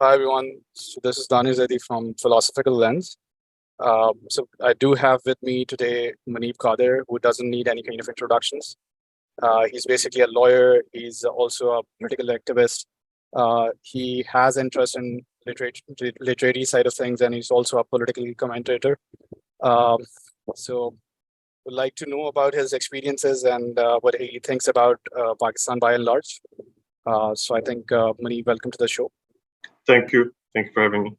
Hi everyone. So this is Dani Zedi from Philosophical Lens. So I do have with me today Muneeb Qadir, who doesn't need any kind of introductions. He's basically a lawyer. He's also a political activist. He has interest in literary side of things, and he's also a political commentator. Um, so would like to know about his experiences and what he thinks about Pakistan by and large. So I think Muneeb, welcome to the show. Thank you. Thank you for having me.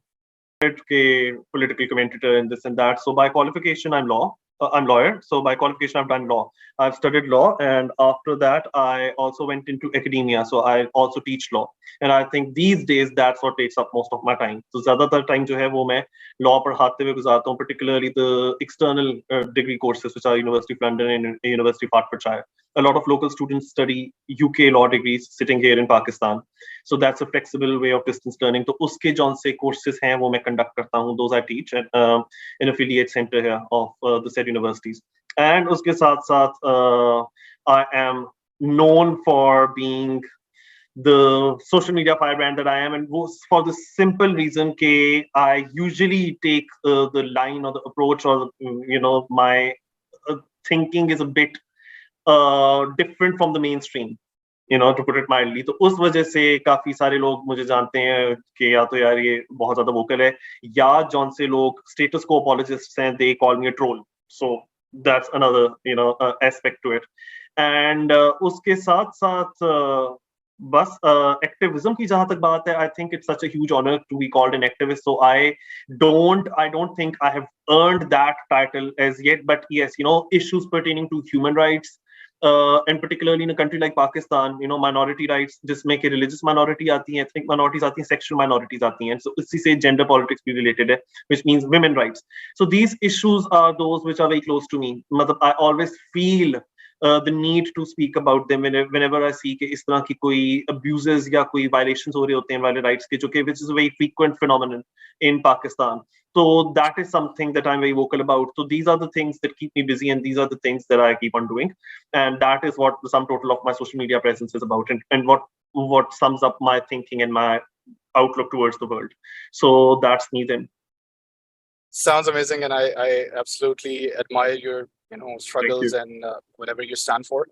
Political commentator and this and that. So by qualification, I'm lawyer. So by qualification, I've done law. I've studied law, and after that, I also went into academia. So I also teach law, and I think these days that's what takes up most of my time. So ज़्यादातर time जो है वो मैं law पढ़ाते हुए गुजारता हूँ, particularly the external degree courses which are University of London and University of Hertfordshire. A lot of local students study UK law degrees sitting here in Pakistan. So that's a flexible way of distance learning. तो उसके जौन से courses हैं वो मैं conduct करता हूँ. Those I teach at an affiliate center here of the said universities. And उसके साथ साथ I am known for being the social media firebrand that I am, and for the simple reason that I usually take the line or the approach or my thinking is a bit different from the mainstream, to put it mildly. तो उस वजह से काफी सारे लोग मुझे जानते हैं कि या तो यार ये बहुत ज्यादा वोकल है, या जौन से लोग status quo apologists हैं, they call me a troll. So that's another aspect to it. And उसके साथ साथ बस activism की जहां तक बात है, I think it's such a huge honor to be called an activist. So I don't think I have earned that title as yet, but yes, issues pertaining to human rights, and particularly in a country like Pakistan, minority rights, जिसमें कि religious minority आती हैं, ethnic minorities आती हैं, sexual minorities आती हैं, so इसी से gender politics भी related है, which means women rights. So these issues are those which are very close to me. मतलब I always feel the need to speak about them whenever I see कि इस तरह की कोई abuses या कोई violations हो रहे होते हैं वाले rights के, जो कि which is a very frequent phenomenon in Pakistan. So that is something that I'm very vocal about. So these are the things that keep me busy, and these are the things that I keep on doing, and that is what the sum total of my social media presence is about, and what sums up my thinking and my outlook towards the world. So that's me then. Sounds amazing, and I absolutely admire your struggles and whatever you stand for.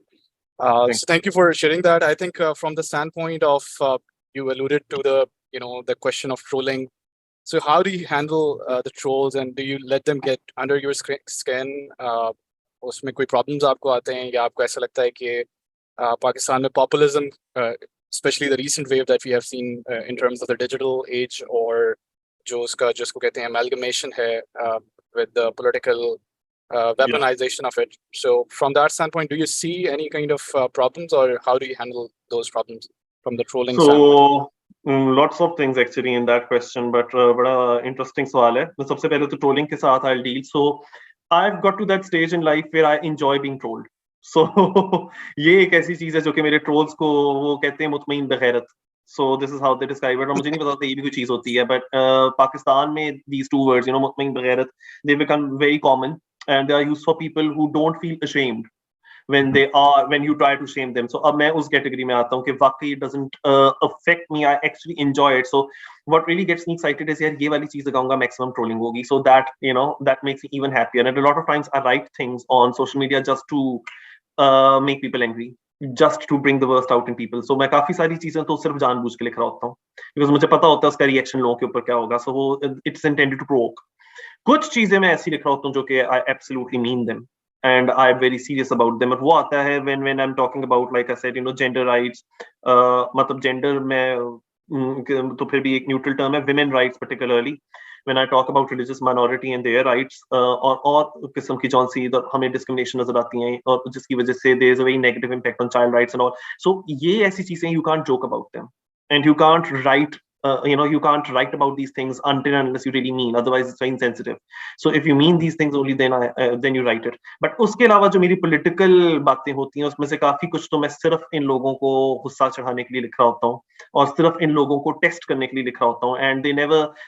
So thank you for sharing that. I think from the standpoint of you alluded to the question of trolling. So how do you handle the trolls, and do you let them get under your skin? उसमें कोई problems आपको आते हैं, या आपको ऐसा लगता है कि पाकिस्तान में populism, especially the recent wave that we have seen in terms of the digital age, or जिसको कहते हैं amalgamation है with the political weaponization of it. So from that standpoint, do you see any kind of problems, or how do you handle those problems from the trolling standpoint? Lots of things actually in that question, but बड़ा interesting सवाल है. तो सबसे पहले तो trolling के साथ I'll deal. So I've got to that stage in life where I enjoy being trolled. So ये एक ऐसी चीज है जो कि मेरे trolls को वो कहते हैं मुतमईन बगैरत. So this is how they describe it. और मुझे नहीं पता था ये भी कोई चीज होती है, but पाकिस्तान में these two words, मुतमईन बगैरत, they become very common, and they are used for people who don't feel ashamed when you try to shame them. So अब मैं उस category में आता हूँ कि वाकई it doesn't affect me. I actually enjoy it. So what really gets me excited is यार ये वाली चीज लगाऊंगा, maximum trolling होगी. So that that makes me even happier. And a lot of times I write things on social media just to make people angry, just to bring the worst out in people. So मैं काफी सारी चीजें तो सिर्फ जानबूझ के लिख रहा होता हूँ, because मुझे पता होता है उसका reaction लोगों के ऊपर क्या होगा. So वो it's intended to provoke. कुछ चीजें मैं ऐसी लिख रहा होता हूँ जो कि I absolutely mean them, and I'm very serious about them. और वो आता है when I'm talking about, like I said, gender rights. मतलब gender में तो फिर भी एक neutral term है, women rights particularly. When I talk about religious minority and their rights, और किस्म की जौन सी हमें discrimination नजर आती हैं, और जिसकी वजह से there is a very negative impact on child rights and all. So ये ऐसी चीजें you can't joke about them, and you can't write. You can't write about these things until and unless you really mean. Otherwise, it's very insensitive. So if you mean these things only, then you write it. But उसके अलावा जो मेरी political बातें होती हैं, उसमें से काफी कुछ तो मैं सिर्फ इन लोगों को गुस्सा चढ़ाने के लिए लिख रहा होता हूँ, और सिर्फ इन लोगों को टेस्ट करने के लिए लिख रहा होता हूँ. And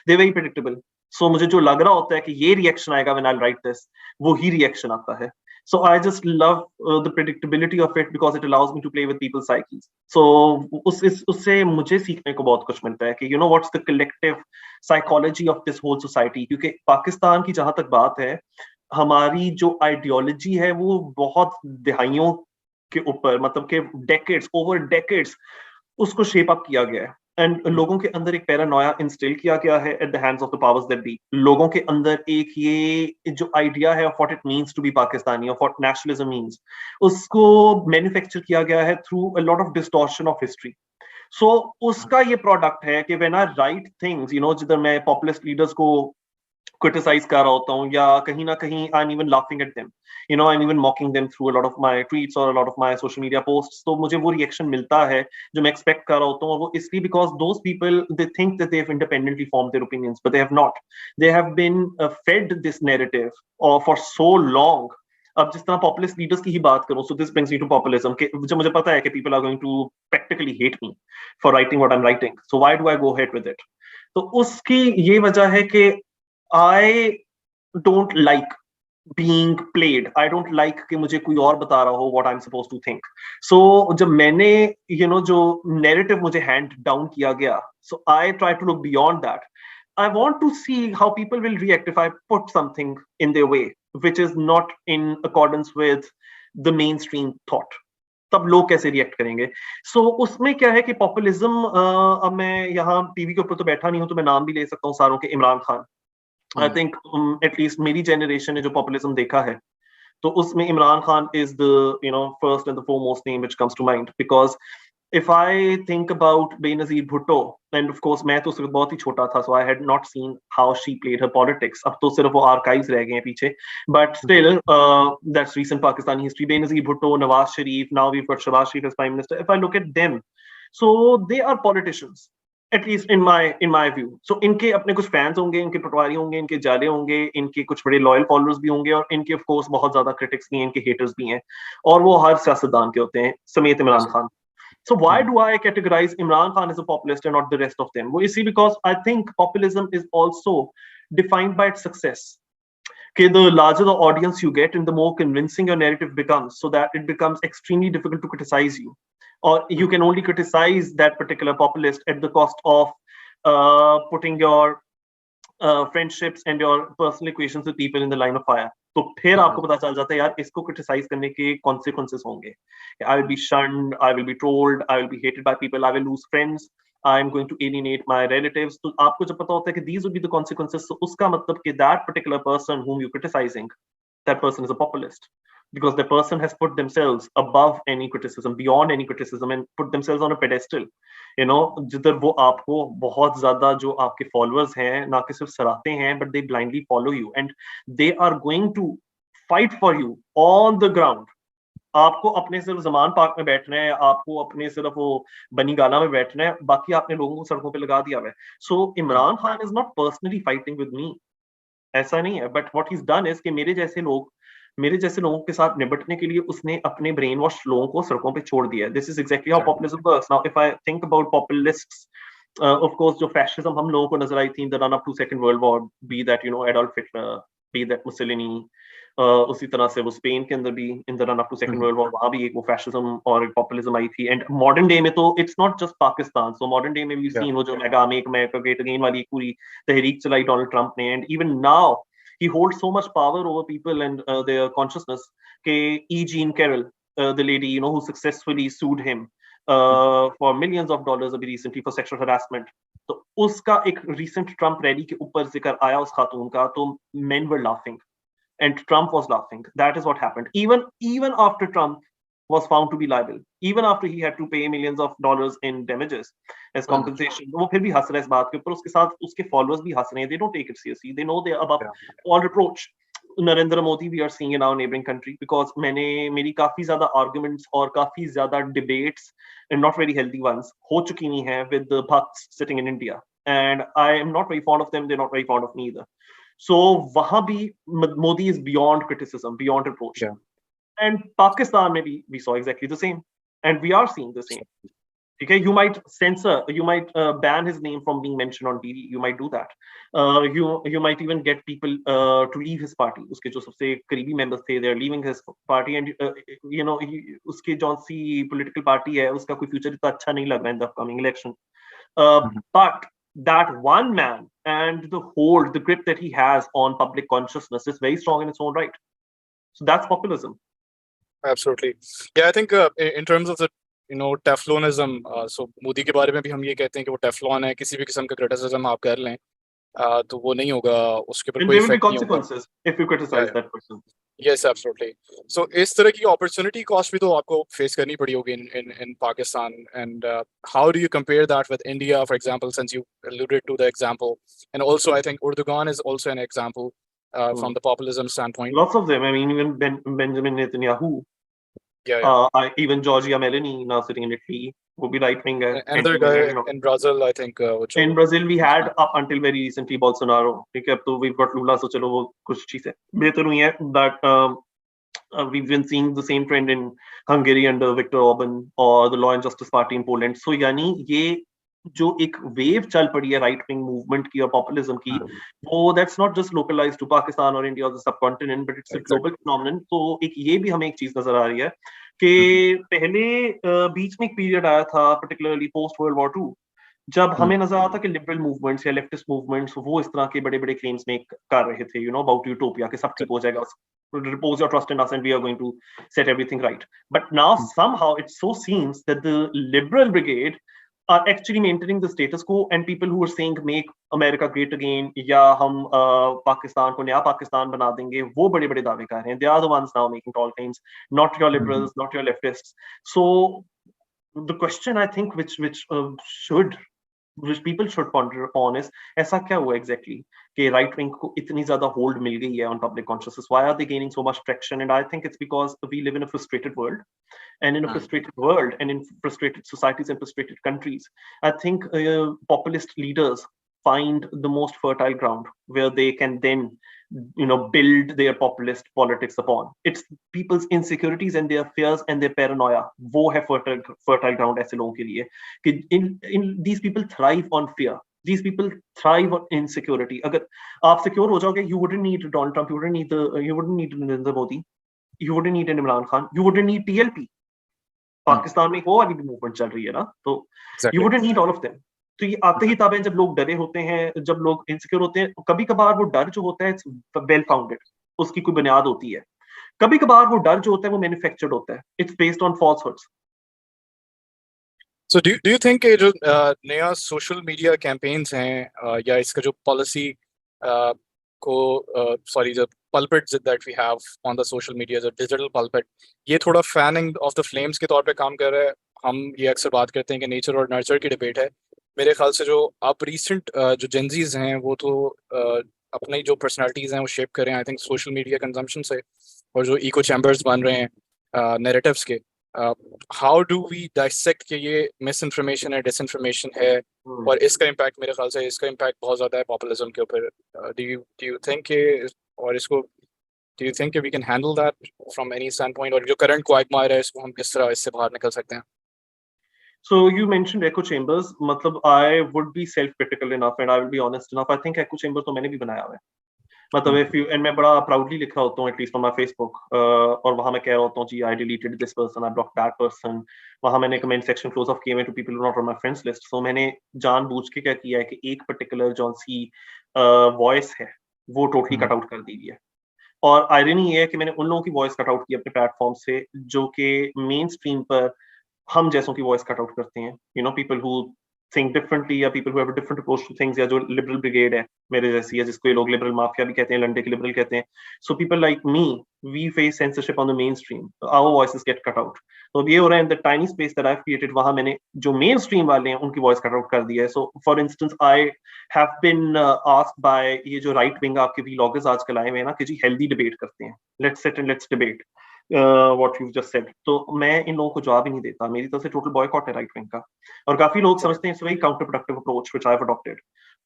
they're very predictable. So मुझे जो लग रहा होता है कि ये reaction आएगा when I'll write this, वो ही reaction आता है. So I just love the predictability of it because it allows me to play with people's psyches. So उससे मुझे सीखने को बहुत कुछ मिलता है कि you know what's the collective psychology of this whole society. क्योंकि पाकिस्तान की जहां तक बात है, हमारी जो आइडियोलॉजी है वो बहुत दहाइयों के ऊपर, मतलब कि डेकेड्स ओवर डेकेड्स उसको शेप अप किया गया है. एंड लोगों के अंदर एक पैरानोया इंस्टिल किया गया है at the hands of the powers that be. लोगों के अंदर एक ये जो आइडिया है of what it means to be Pakistani, of what nationalism means, उसको मैन्युफैक्चर किया गया है through a lot of distortion of history. So उसका ये प्रोडक्ट है कि when I write things, you know, जिधर मैं पॉपुलिस्ट लीडर्स को क्रिटिसाइज कर रहा होता हूँ या कहीं ना कहीं I am even laughing at them, you know, I am even mocking them through a lot of my tweets और a lot of my social media posts, तो मुझे वो रिएक्शन मिलता है जो मैं एक्सपेक्ट कर रहा होता हूँ. और वो इसलिए because those people they think that they have independently form their opinions, but they have not. They have been fed this narrative for so long. अब जिस तरह पॉपुलिस्ट लीडर्स की ही बात करूं, so this brings me to populism, कि जब मुझे पता है कि people are going to practically hate me for writing what I am writing, so why do I go head with it. तो उसकी ये वजह है कि आई don't like being played. I don't like कि मुझे कोई और बता रहा हो what I'm supposed to think. So जब मैंने you know जो narrative मुझे hand down किया गया, so I try to look beyond that. I want to see how people will react if I put something in their way which is not in accordance with the mainstream thought. तब लोग कैसे react करेंगे. सो उसमें क्या है कि populism, अब मैं यहाँ टीवी के ऊपर तो बैठा नहीं हूँ तो मैं नाम भी ले सकता हूँ सारों के. Imran Khan, I think at least मेरी जनरेशन ने जो पॉपुलिज्म देखा है तो उसमें Imran Khan is the you know first and the foremost name which comes to mind. Because if I think about Benazir Bhutto, and of course मैं तो सिर्फ बहुत ही छोटा था, so I had not seen how she played her politics. अब तो सिर्फ वो archives रह गए हैं पीछे, but still that's recent Pakistani history. Benazir Bhutto, Nawaz Sharif, now we've got Shehbaz Sharif as Prime Minister. If I look at them, so they are politicians, at least in my view. So इनके अपने कुछ fans होंगे, इनके पटवारी होंगे, इनके जाले होंगे, इनके कुछ बड़े लॉयल फॉलोअर्स भी होंगे, और इनके ऑफ कोर्स बहुत ज्यादा क्रिटिक्स भी हैं, इनके हेटर्स भी हैं, और वो हर सियासतदान के होते हैं समेत Imran Khan. So why do I categorize Imran Khan as a populist and not the rest of them? Well, you see, because I think populism is also defined by its success. Okay, the larger the audience you get and the more convincing your narrative becomes, so that it becomes extremely difficult to criticize you. Or you can only criticize that particular populist at the cost of putting your friendships and your personal equations with people in the line of fire. तो फिर आपको पता चल जाता है यार इसको criticise करने के कॉन्सिक्वेंसेस होंगे. I will be shunned, I will be trolled, I will be hated by people, I will lose friends, I am going to alienate my relatives. तो आपको जब पता होता है कि these will be the consequences, तो उसका मतलब कि that particular person whom you're criticizing, that person is a populist, because the person has put themselves above any criticism, beyond any criticism, and put themselves on a pedestal. You know, जिधर वो आपको बहुत ज्यादा जो आपके followers हैं ना कि सिर्फ सराहते हैं, but they blindly follow you and they are going to fight for you on the ground. आपको अपने सिर्फ जमान पार्क में बैठना है, आपको अपने सिर्फ वो बनी गाना में बैठना है, बाकी आपने लोगों को सड़कों पे लगा दिया है. So Imran Khan is not personally fighting with me, ऐसा नहीं है. But what he done is कि मेरे जैसे लोगों के साथ निपटने के लिए उसने अपने ब्रेन वॉश लोगों को सड़कों पे छोड़ दिया है. This is exactly how populism works. Now if I think about populists, of course जो फैशिज्म हम लोगों को नजर आई थी in the run up to second world war, be that you know Adolf Hitler, be that Mussolini, उसी तरह से वो स्पेन के अंदर भी in the run up to second world war वहां भी एक वो फैशिज्म और पॉपुलिज्म आई थी. एंड मॉडर्न डे में तो it's not just Pakistan. So modern day में वी सीन वो जो मेक अमेरिका ग्रेट अगेन वाली पूरी तहरीक चलाई डोनाल्ड ट्रंप ने. And even now he holds so much power over people and their consciousness. E. Jean Carroll, the lady you know who successfully sued him for millions of dollars अभी recently for sexual harassment, तो उसका एक recent Trump rally के ऊपर जिक्र आया उस खातून का, तो men were laughing and Trump was laughing. That is what happened. Even after Trump was found to be liable, even after he had to pay millions of dollars in damages as compensation, वो फिर भी हंस रहा है इस बात के ऊपर. उसके साथ उसके followers भी हंस रहे हैं. They don't take it seriously. They know they are above all reproach. Narendra Modi we are seeing in our neighboring country, because मेरी काफी ज्यादा arguments और काफी ज्यादा debates and not very healthy ones हो चुकी हुई हैं with the bhakts sitting in India, and I am not very fond of them. They're not very fond of me either. So वहां भी Modi is beyond criticism, beyond reproach. And Pakistan maybe we saw exactly the same, and we are seeing the same. ठीक है, you might censor, you might ban his name from being mentioned on TV, you might do that. You might even get people to leave his party. उसके जो सबसे करीबी members थे, they are leaving his party, and उसके जो सी political party है, उसका कोई future इतना अच्छा नहीं लग रहा है in the upcoming election. But that one man and the hold, the grip that he has on public consciousness is very strong in its own right. So that's populism. Absolutely. Yeah, I think in terms of the Teflonism, so Modi के बारे में भी हम ये कहते हैं कि वो टेफ्लॉन है, किसी भी किस्म का क्रिटिसिज्म आप कर लें तो वो नहीं होगा, उसके ऊपर And कोई there will be इफेक्ट नहीं होगा. consequences if you criticize that person. Yes, absolutely. So इस तरह की opportunity cost भी तो आपको face करनी पड़ी होगी in Pakistan, and how do you compare that with India, for example, since you alluded to the example, and also I think Erdogan is also an example from the populism standpoint. Lots of them. I mean, even Benjamin Netanyahu. Yeah. Even Giorgia Meloni, now sitting in Italy, will be right wing. Another guy in Brazil, I think. In Brazil, we had up until very recently Bolsonaro. Okay, so we've got Lula, so chalo wo kuch cheeze behtar hui hai, but we've been seeing the same trend in Hungary under Viktor Orban or the Law and Justice Party in Poland. So यानी ये जो एक wave चल पड़ी है right wing movement की और populism की, वो that's not just localised to Pakistan और इंडिया और the subcontinent, but it's a global phenomenon. तो एक ये भी हमें एक चीज नजर आ रही है कि पहले बीच में एक पीरियड आया था पर्टिकुलरली पोस्ट वर्ल्ड वॉर 2, जब हमें नजर आता कि लिबरल मूवमेंट्स या लेफ्टिस्ट मूवमेंट्स वो इस तरह के बड़े बड़े क्लेम्स मेक कर रहे थे, अबाउट यूटोपिया, कि सब ठीक हो जाएगा, repose your trust in us and we are going to set everything right. But now somehow it so seems that the liberal brigade are actually maintaining the status quo, and people who are saying make America great again या हम पाकिस्तान को नया पाकिस्तान बना देंगे, वो बड़े बड़े दावे कर रहे हैं. They are the ones now making tall claims, not your liberals, not your leftists. So the question I think which people should ponder upon is, ऐसा क्या हुआ exactly कि right wing को इतनी ज़्यादा hold मिल गई है on public consciousness? Why are they gaining so much traction? And I think it's because we live in a frustrated world, and in a frustrated world and in frustrated societies and frustrated countries, I think populist leaders find the most fertile ground where they can then build their populist politics upon. It's people's insecurities and their fears and their paranoia. वो है fertile ground ऐसे लोगों के लिए कि these people thrive on fear. These people thrive on insecurity. अगर आप secure हो जाओगे, you wouldn't need Donald Trump, you wouldn't need Narendra Modi, you wouldn't need Imran Khan, you wouldn't need TLP. Pakistan में वो वाली भी मूवमेंट चल रही है ना, तो you wouldn't need all of them. तो ये आते ही तब है जब लोग डरे होते हैं, जब लोग इनसिक्योर होते हैं. कभी कभार वो डर जो होता है इट्स वेल फाउंडेड, उसकी कोई बुनियाद होती है. कभी कभार वो डर जो होता है वो मैन्युफैक्चर्ड होता है, it's based on falsehoods. So do you think कि जो नया सोशल मीडिया कैंपेन्स हैं या इसका जो पॉलिसी को सॉरी जो pulpit that we have on the social media, the digital pulpit, ये थोड़ा fanning of the flames के तौर पे काम कर रहा है? हम ये अक्सर बात करते हैं कि नेचर और नर्चर की डिबेट है. मेरे ख्याल से जो अब रिसेंट जो जेंजीज हैं वो तो अपनी जो पर्सनालिटीज हैं वो शेप कर रहे हैं I think social media consumption से, और जो इको चैम्बर्स बन रहे हैं नैरेटिव्स के. हाउ डू वी डाइसेक्ट कि ये मिस इन्फॉर्मेशन है, डिसइन्फॉर्मेशन है, और इसका इम्पैक्ट मेरे ख्याल से इसका इम्पैक्ट बहुत ज़्यादा है पॉपुलिज्म के ऊपर. डू यू थिंक कि और इसको do you think we can handle that from any stand point, और जो करंट क्वागमायर है इसको हम किस तरह इससे बाहर निकल सकते हैं? So you mentioned echo chambers. मतलब I would be self-critical enough and I will be honest enough. I think echo chamber तो मैंने भी बनाया हुआ है. मतलब if you and मैं बड़ा proudly लिख रहा होता हूँ at least on my Facebook और वहाँ मैं कह रहा होता हूँ जी I deleted this person, I blocked that person. वहाँ मैंने comment section close off किए हुए to people who are not on my friends list. So मैंने जानबूझ के क्या किया है कि एक particular जो सी voice है वो totally cut out कर दी है. और irony ये है कि मैंने उन लोगों की voice cut out की अपने platform से जो कि mainstream पर हम जैसों की वॉइस कट आउट करते हैं, पीपल हु थिंक डिफरेंटली या people who have a different approach two things, या जो लिबरल ब्रिगेड है मेरे जैसी है जिसको ये लोग लिबरल माफिया भी कहते हैं, लंडे के लिबरल कहते हैं. So people like me we face censorship on the main stream, our voices get cut out. तो ये हो रहा है in the tiny space that I have created, वहां मैंने जो मेन स्ट्रीम वाले हैं उनकी वॉइस कट आउट कर दिया है. So for instance I have been asked by ये जो राइट विंग आपके व्लॉगर्स आजकल आए हुए हैं ना कि जी हेल्दी डिबेट करते हैं, let's sit and let's debate. What you just said. तो मैं इन लोगों को जवाब ही नहीं देता, मेरी तरफ से टोटल बॉयकॉट है राइट विंग का। और काफी लोग समझते हैं it's very counter productive approach which I have adopted,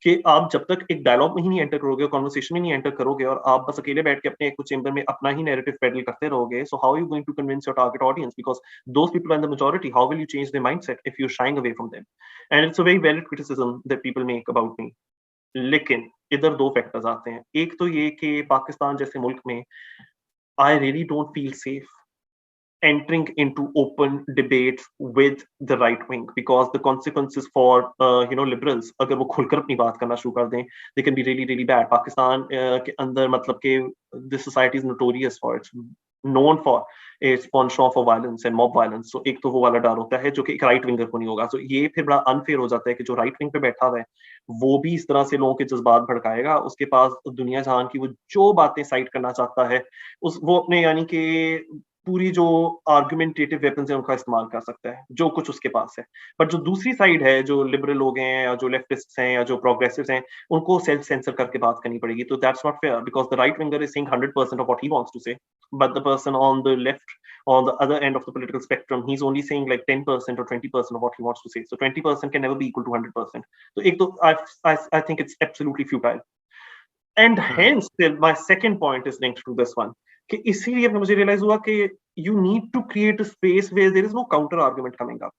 कि आप जब तक एक डायलॉग में ही नहीं एंटर करोगे, कॉन्वर्सेशन में नहीं एंटर करोगे, और आप बस अकेले बैठ के अपने एक चेंबर में अपना ही नैरेटिव पेडल करते रहोगे, so how are you going to convince your target audience, because those people are in the majority, how will you change their mindset if you are shying away from them. And it's a very valid criticism that people make about me. लेकिन इधर दो factors आते हैं। एक तो ये कि पाकिस्तान जैसे मुल्क में I really don't feel safe entering into open debates with the right wing, because the consequences for liberals, अगर वो खुलकर अपनी बात करना शुरू कर दें, they can be really really bad. Pakistan के अंदर मतलब कि this society is notorious for its known for its penchant for violence and mob violence. So एक तो वो वाला डर होता है जो कि एक राइट विंगर को नहीं होगा। So ये फिर बड़ा अनफेयर हो जाता है कि जो राइट विंग पे बैठा हुआ है वो भी इस तरह से लोगों के जज्बात भड़काएगा, उसके पास दुनिया जहान की वो जो बातें साइट करना चाहता है उस वो अपने यानी कि पूरी जो आर्गुमेंटेटिव वेपन्स है उनका इस्तेमाल कर सकता है, जो कुछ उसके पास है। बट जो दूसरी साइड है, जो लिबरल लोग हैं या जो लेफ्टिस्ट हैं या जो प्रोग्रेसिव्स हैं, उनको सेल्फ सेंसर करके बात करनी पड़ेगी। तो that's not fair, because the right winger is saying 100% of what he wants to say, but the person on the left, on the other end of the political spectrum, he's only saying like 10% or 20% of what he wants to say. So 20% can never be equal to 100%. So ek to, I think it's absolutely futile. And hence my second point is linked to this one, कि इसीलिए मुझे realise हुआ कि you need to create a space where there is no counter argument coming up.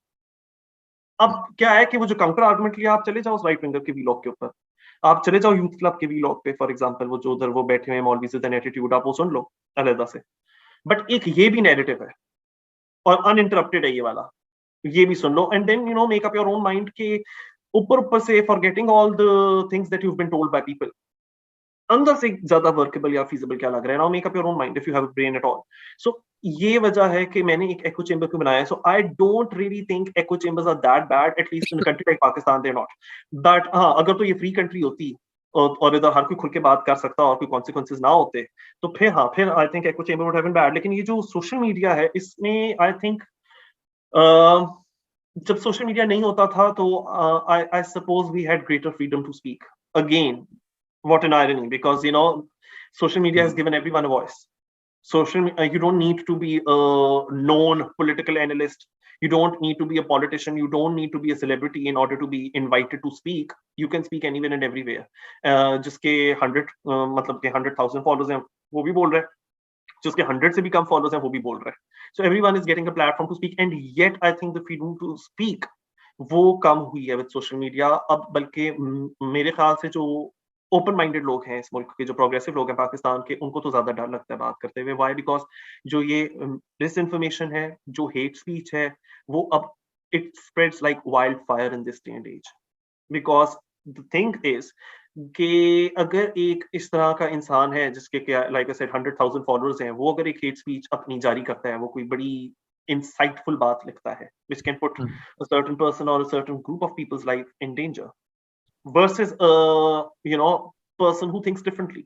अब क्या है कि वो जो काउंटर आर्गुमेंट लिया, आप चले जाओ उस राइट विंगर के वीलॉग के ऊपर, आप चले जाओ यूथ क्लब के वीलॉग पे फॉर एग्जांपल, वो जो उधर वो बैठे हुए मौलवी से एटीट्यूड, आप वो सुन लो अलहदा से। बट एक ये भी नैरेटिव है और अनइंटरप्टेड है ये वाला, ये भी सुन लो, and then you know make up your own mind के ऊपर ऊपर से forgetting all the things that you have been told by people, अंदर से ज्यादा वर्केबल या फीजिबल क्या लग रहा है, now make up your own mind if you have a brain at all. So ये वजह है कि मैंने एक एको चेंबर को बनाया। So I don't really think echo chambers are that bad, at least in country like Pakistan they are not. But हाँ, अगर तो ये फ्री कंट्री होती और इधर हर कोई खुल के बात कर सकता और कोई कॉन्सिक्वेंसेज ना होते, तो फिर हाँ, फिर I think echo chamber would have been bad. लेकिन ये जो सोशल मीडिया है, इसमें आई थिंक जब सोशल मीडिया नहीं होता था तो I suppose we had greater freedom to speak again. What an irony, because you know social media has given everyone a voice. You don't need to be a known political analyst, you don't need to be a politician, you don't need to be a celebrity in order to be invited to speak. You can speak anywhere and everywhere. जिसके 100 मतलब के 100,000 followers हैं वो भी बोल रहा है, जिसके 100 से भी कम फॉलोअर्स हैं वो भी बोल रहा है। So everyone is getting a platform to speak, and yet I think the freedom to speak वो कम हुई है विद सोशल मीडिया। अब बल्कि मेरे ख्याल से जो ओपन माइंडेड लोग हैं इस मुल्क के, जो प्रोग्रेसिव लोग हैं पाकिस्तान के, उनको तो ज्यादा डर लगता है बात करते हुए। व्हाई? बिकॉज जो ये डिसइंफॉर्मेशन है, जो हेट स्पीच है, वो अब it spreads like wild fire in this day and age. Because the thing is कि अगर एक इस तरह का इंसान है जिसके क्या लाइक आई सेड 100,000 फॉलोअर्स हैं, वो अगर एक हेट स्पीच अपनी जारी करता है, वो कोई बड़ी insightful बात लिखता है which can put a certain person or a certain group of people's life in danger, versus person who thinks differently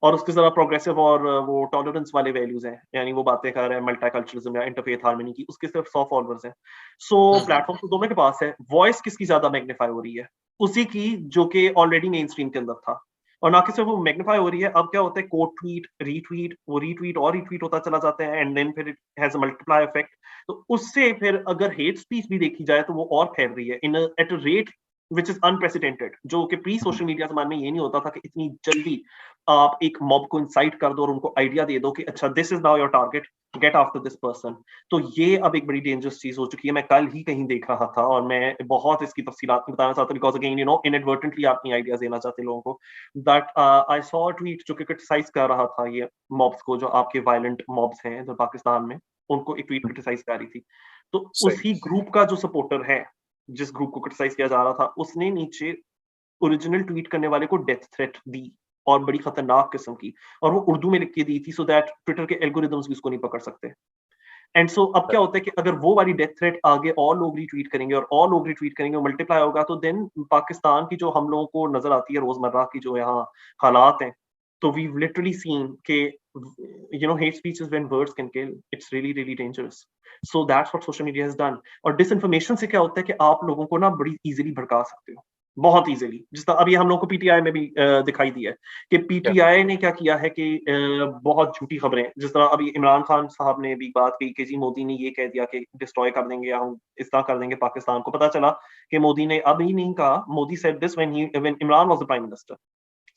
और उसके जरा प्रोग्रेसिव और वो टॉलरेंस वाले वैल्यूज हैं, यानी वो बातें कर रहे हैं मल्टीकल्चरलिज्म या इंटरफेथ हार्मनी की, उसके सिर्फ 100 फॉलोअर्स हैं। सो प्लेटफॉर्म तो दोनों के पास है, वॉइस किसकी ज्यादा मैग्नीफाई हो रही है? उसी की जो कि ऑलरेडी मेन स्ट्रीम के अंदर था, और ना कि सिर्फ वो मैग्नीफाई हो रही है, अब क्या होता है, कोट ट्वीट, रीट्वीट, वो रीट्वीट और रीट्वीट होता चला जाता है, एंड देन फिर it has a multiply effect. तो उससे फिर अगर हेट स्पीच भी देखी जाए तो वो और फैल रही है in at a rate which is unprecedented, जो कि प्री सोशल मीडिया जमाने में ये नहीं होता था कि इतनी जल्दी आप एक मॉब को इंसाइट कर दो और उनको आइडिया दे दो कि अच्छा this is now your target, get after this person. तो ये अब एक बड़ी डेंजरस चीज हो चुकी है। मैं कल ही कहीं देख रहा था और मैं बहुत इसकी तफसीलात में बताना चाहता हूँ, बिकॉज अगेन इनएडवर्टेंटली आप अपनी आइडियाज देना चाहते लोगों को। That I saw a tweet जो कि क्रिटिसाइज कर रहा था ये मॉब्स को, जो आपके वायलेंट मॉब्स हैं जो पाकिस्तान में, उनको एक ट्वीट क्रिटिसाइज कर रही थी। तो उसी ग्रुप का जो सपोर्टर है, जिस ग्रुप को क्रिटिसाइज किया जा रहा था, उसने नीचे ओरिजिनल ट्वीट करने वाले को डेथ थ्रेट दी, और बड़ी खतरनाक किस्म की, और वो उर्दू में लिख के दी थी सो दैट ट्विटर के एल्गोरिदम्स भी उसको नहीं पकड़ सकते। एंड सो अब क्या होता है कि अगर वो वाली डेथ थ्रेट आगे और लोग रीट्वीट करेंगे और लोग रीट्वीट करेंगे और मल्टीप्लाई होगा, तो देन पाकिस्तान की जो हम लोगों को नजर आती है रोजमर्रा की जो यहाँ हालात हैं, तो वी लिटरली सीन के hate speech is when words can kill. It's really really dangerous. So that's what social media has done. और डिसइंफॉर्मेशन से क्या होता है कि आप लोगों को ना बड़ी इजीली भड़का सकते हो। बहुत इजीली, जिस तरह अभी हम लोग को पीटीआई में भी दिखाई दिया है कि पीटीआई ने क्या किया है कि बहुत झूठी खबरें, जिस तरह अभी इमरान खान साहब ने भी बात की कि जी मोदी ने ये कह दिया कि डिस्ट्रॉय कर देंगे या हम इस तरह कर देंगे पाकिस्तान को। पता चला कि मोदी ने अब ही नहीं कहा, Modi said this when Imran was the prime minister.